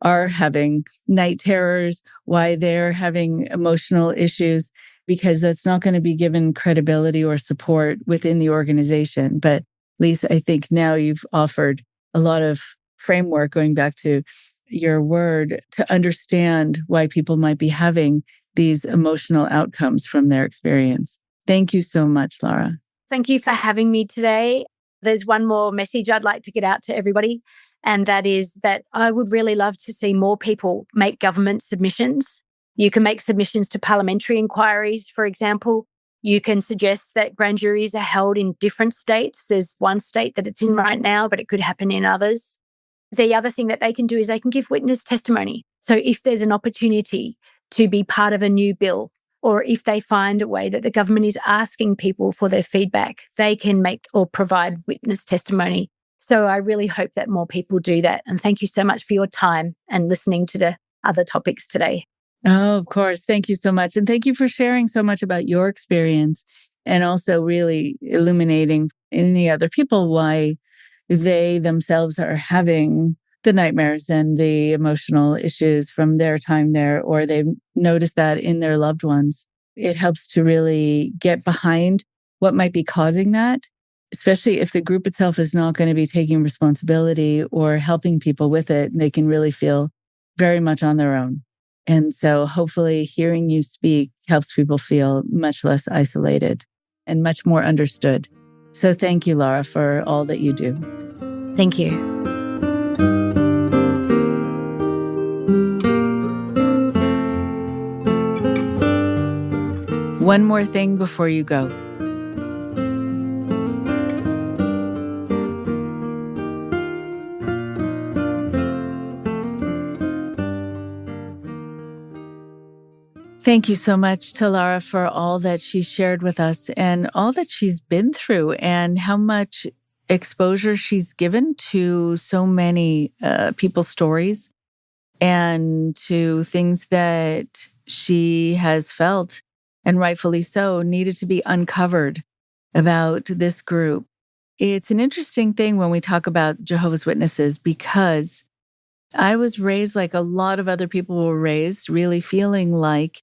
are having night terrors, why they're having emotional issues, because that's not going to be given credibility or support within the organization. But at least I think now you've offered a lot of framework, going back to your word, to understand why people might be having these emotional outcomes from their experience. Thank you so much, Lara. Thank you for having me today. There's one more message I'd like to get out to everybody, and that is that I would really love to see more people make government submissions. You can make submissions to parliamentary inquiries, for example. You can suggest that grand juries are held in different states. There's one state that it's in right now, but it could happen in others. The other thing that they can do is they can give witness testimony. So if there's an opportunity to be part of a new bill, or if they find a way that the government is asking people for their feedback, they can make or provide witness testimony. So I really hope that more people do that. And thank you so much for your time and listening to the other topics today. Oh, of course. Thank you so much. And thank you for sharing so much about your experience, and also really illuminating any other people why they themselves are having the nightmares and the emotional issues from their time there, or they've noticed that in their loved ones. It helps to really get behind what might be causing that, especially if the group itself is not going to be taking responsibility or helping people with it. They can really feel very much on their own. And so hopefully hearing you speak helps people feel much less isolated and much more understood. So thank you, Lara, for all that you do. Thank you. One more thing before you go. Thank you so much to Lara for all that she shared with us and all that she's been through and how much exposure she's given to so many people's stories and to things that she has felt, and rightfully so, needed to be uncovered about this group. It's an interesting thing when we talk about Jehovah's Witnesses because I was raised like a lot of other people were raised, really feeling like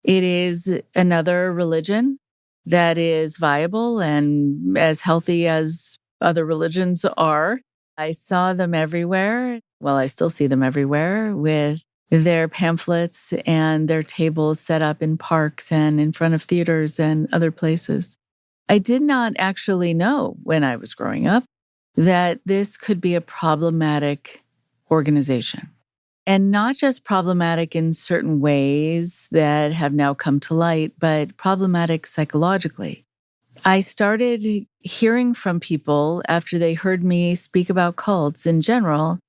it is another religion that is viable and as healthy as other religions are. I saw them everywhere. Well, I still see them everywhere with their pamphlets and their tables set up in parks and in front of theaters and other places. I did not actually know when I was growing up that this could be a problematic organization. And not just problematic in certain ways that have now come to light, but problematic psychologically. I started hearing from people after they heard me speak about cults in general,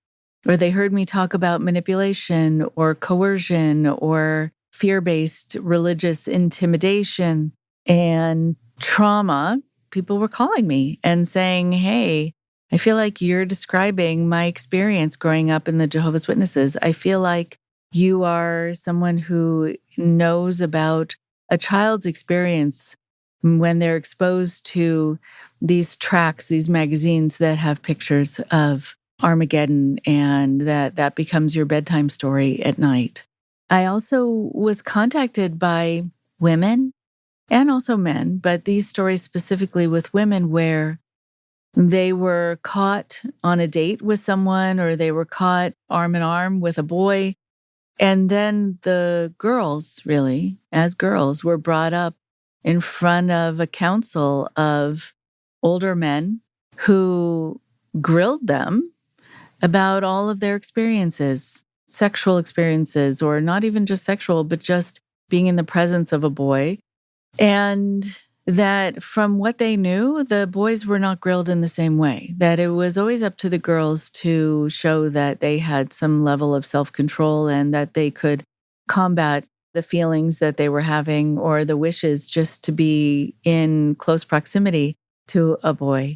or they heard me talk about manipulation or coercion or fear-based religious intimidation and trauma. People were calling me and saying, hey, I feel like you're describing my experience growing up in the Jehovah's Witnesses. I feel like you are someone who knows about a child's experience when they're exposed to these tracts, these magazines that have pictures of Armageddon, and that becomes your bedtime story at night. I also was contacted by women and also men, but these stories specifically with women where they were caught on a date with someone or they were caught arm in arm with a boy. And then the girls, really, as girls, were brought up in front of a council of older men who grilled them about all of their experiences, sexual experiences, or not even just sexual, but just being in the presence of a boy. And that from what they knew, the boys were not grilled in the same way, that it was always up to the girls to show that they had some level of self-control and that they could combat the feelings that they were having or the wishes just to be in close proximity to a boy.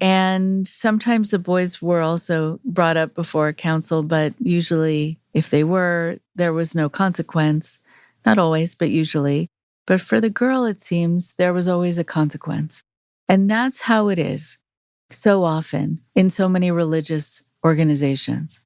And sometimes the boys were also brought up before a council, but usually if they were, there was no consequence. Not always, but usually. But for the girl, it seems there was always a consequence. And that's how it is so often in so many religious organizations.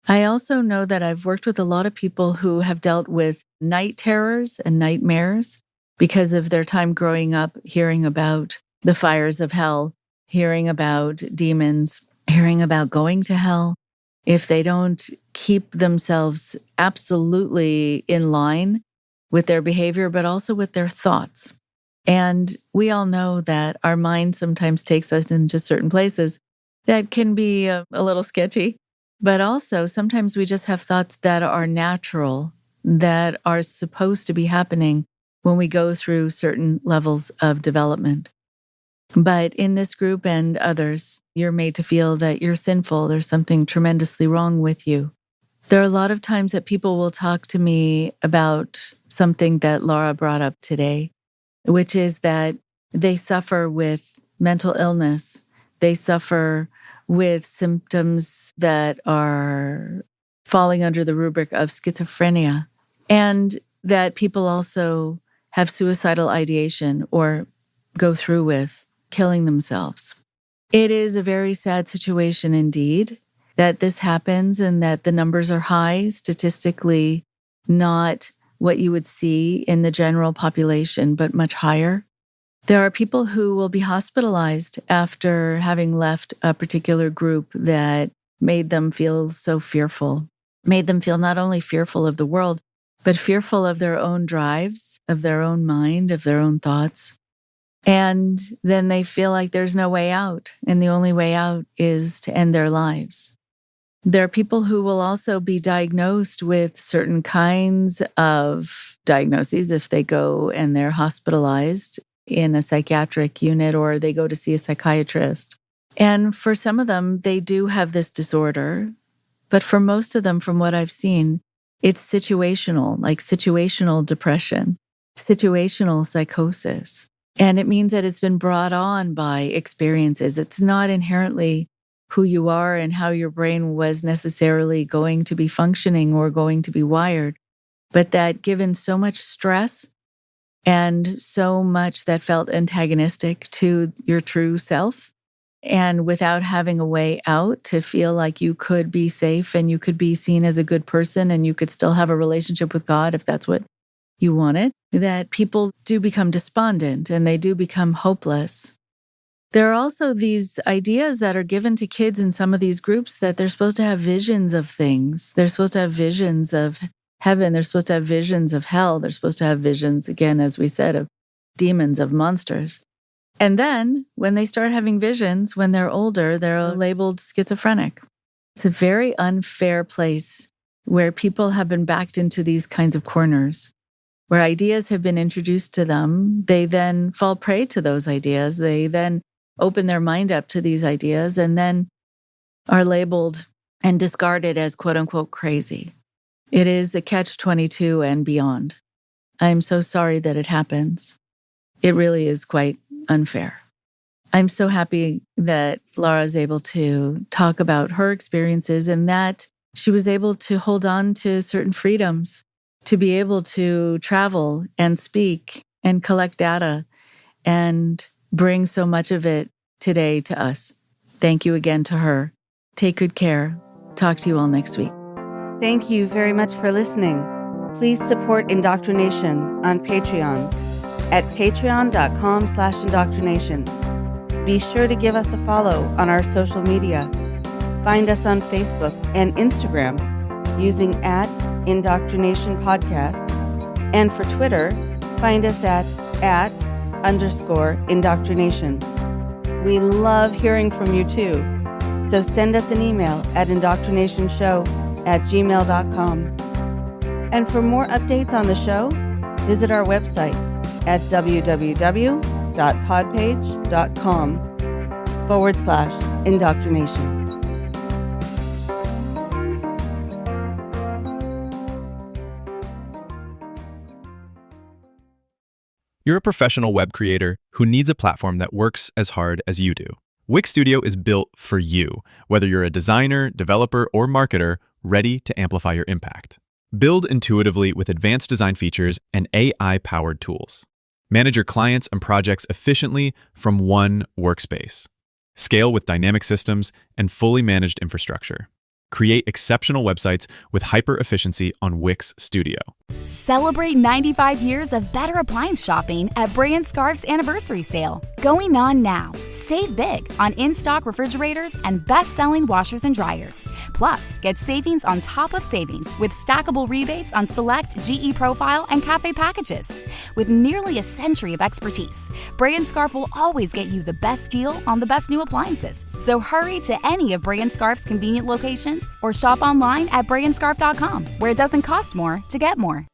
I also know that I've worked with a lot of people who have dealt with night terrors and nightmares because of their time growing up, hearing about the fires of hell, hearing about demons, hearing about going to hell. If they don't keep themselves absolutely in line with their behavior, but also with their thoughts. And we all know that our mind sometimes takes us into certain places that can be a little sketchy, but also sometimes we just have thoughts that are natural, that are supposed to be happening when we go through certain levels of development. But in this group and others, you're made to feel that you're sinful. There's something tremendously wrong with you. There are a lot of times that people will talk to me about something that Lara brought up today, which is that they suffer with mental illness. They suffer with symptoms that are falling under the rubric of schizophrenia, and that people also have suicidal ideation or go through with killing themselves. It is a very sad situation indeed that this happens and that the numbers are high, statistically not what you would see in the general population, but much higher. There are people who will be hospitalized after having left a particular group that made them feel so fearful, made them feel not only fearful of the world, but fearful of their own drives, of their own mind, of their own thoughts. And then they feel like there's no way out, and the only way out is to end their lives. There are people who will also be diagnosed with certain kinds of diagnoses if they go and they're hospitalized in a psychiatric unit or they go to see a psychiatrist. And for some of them, they do have this disorder. But for most of them, from what I've seen, It's situational, like situational depression, situational psychosis. And it means that it's been brought on by experiences. It's not inherently who you are and how your brain was necessarily going to be functioning or going to be wired, but that given so much stress and so much that felt antagonistic to your true self, and without having a way out to feel like you could be safe and you could be seen as a good person and you could still have a relationship with God if that's what you wanted, that people do become despondent and they do become hopeless. There are also these ideas that are given to kids in some of these groups that they're supposed to have visions of things. They're supposed to have visions of heaven. They're supposed to have visions of hell. They're supposed to have visions, again, as we said, of demons, of monsters. And then when they start having visions, when they're older, they're labeled schizophrenic. It's a very unfair place where people have been backed into these kinds of corners, where ideas have been introduced to them. They then fall prey to those ideas. They then open their mind up to these ideas and then are labeled and discarded as quote unquote crazy. It is a catch-22 and beyond. I'm so sorry that it happens. It really is quite unfair. I'm so happy that Lara is able to talk about her experiences and that she was able to hold on to certain freedoms, to be able to travel and speak and collect data and bring so much of it today to us. Thank you again to her. Take good care. Talk to you all next week. Thank you very much for listening. Please support Indoctrination on Patreon at patreon.com/indoctrination. Be sure to give us a follow on our social media. Find us on Facebook and Instagram using @Indoctrination Podcast. And for Twitter, find us at @_indoctrination. We love hearing from you too. So send us an email at indoctrinationshow@gmail.com. And for more updates on the show, visit our website at www.podpage.com/indoctrination. You're a professional web creator who needs a platform that works as hard as you do. Wix Studio is built for you, whether you're a designer, developer, or marketer ready to amplify your impact. Build intuitively with advanced design features and AI-powered tools. Manage your clients and projects efficiently from one workspace. Scale with dynamic systems and fully managed infrastructure. Create exceptional websites with hyper efficiency on Wix Studio. Celebrate 95 years of better appliance shopping at Brand Scarf's anniversary sale. Going on now. Save big on in-stock refrigerators and best-selling washers and dryers. Plus, get savings on top of savings with stackable rebates on select GE Profile and Cafe packages. With nearly a century of expertise, Brand Scarf will always get you the best deal on the best new appliances. So hurry to any of Brand Scarf's convenient locations or shop online at brandscarf.com, where it doesn't cost more to get more.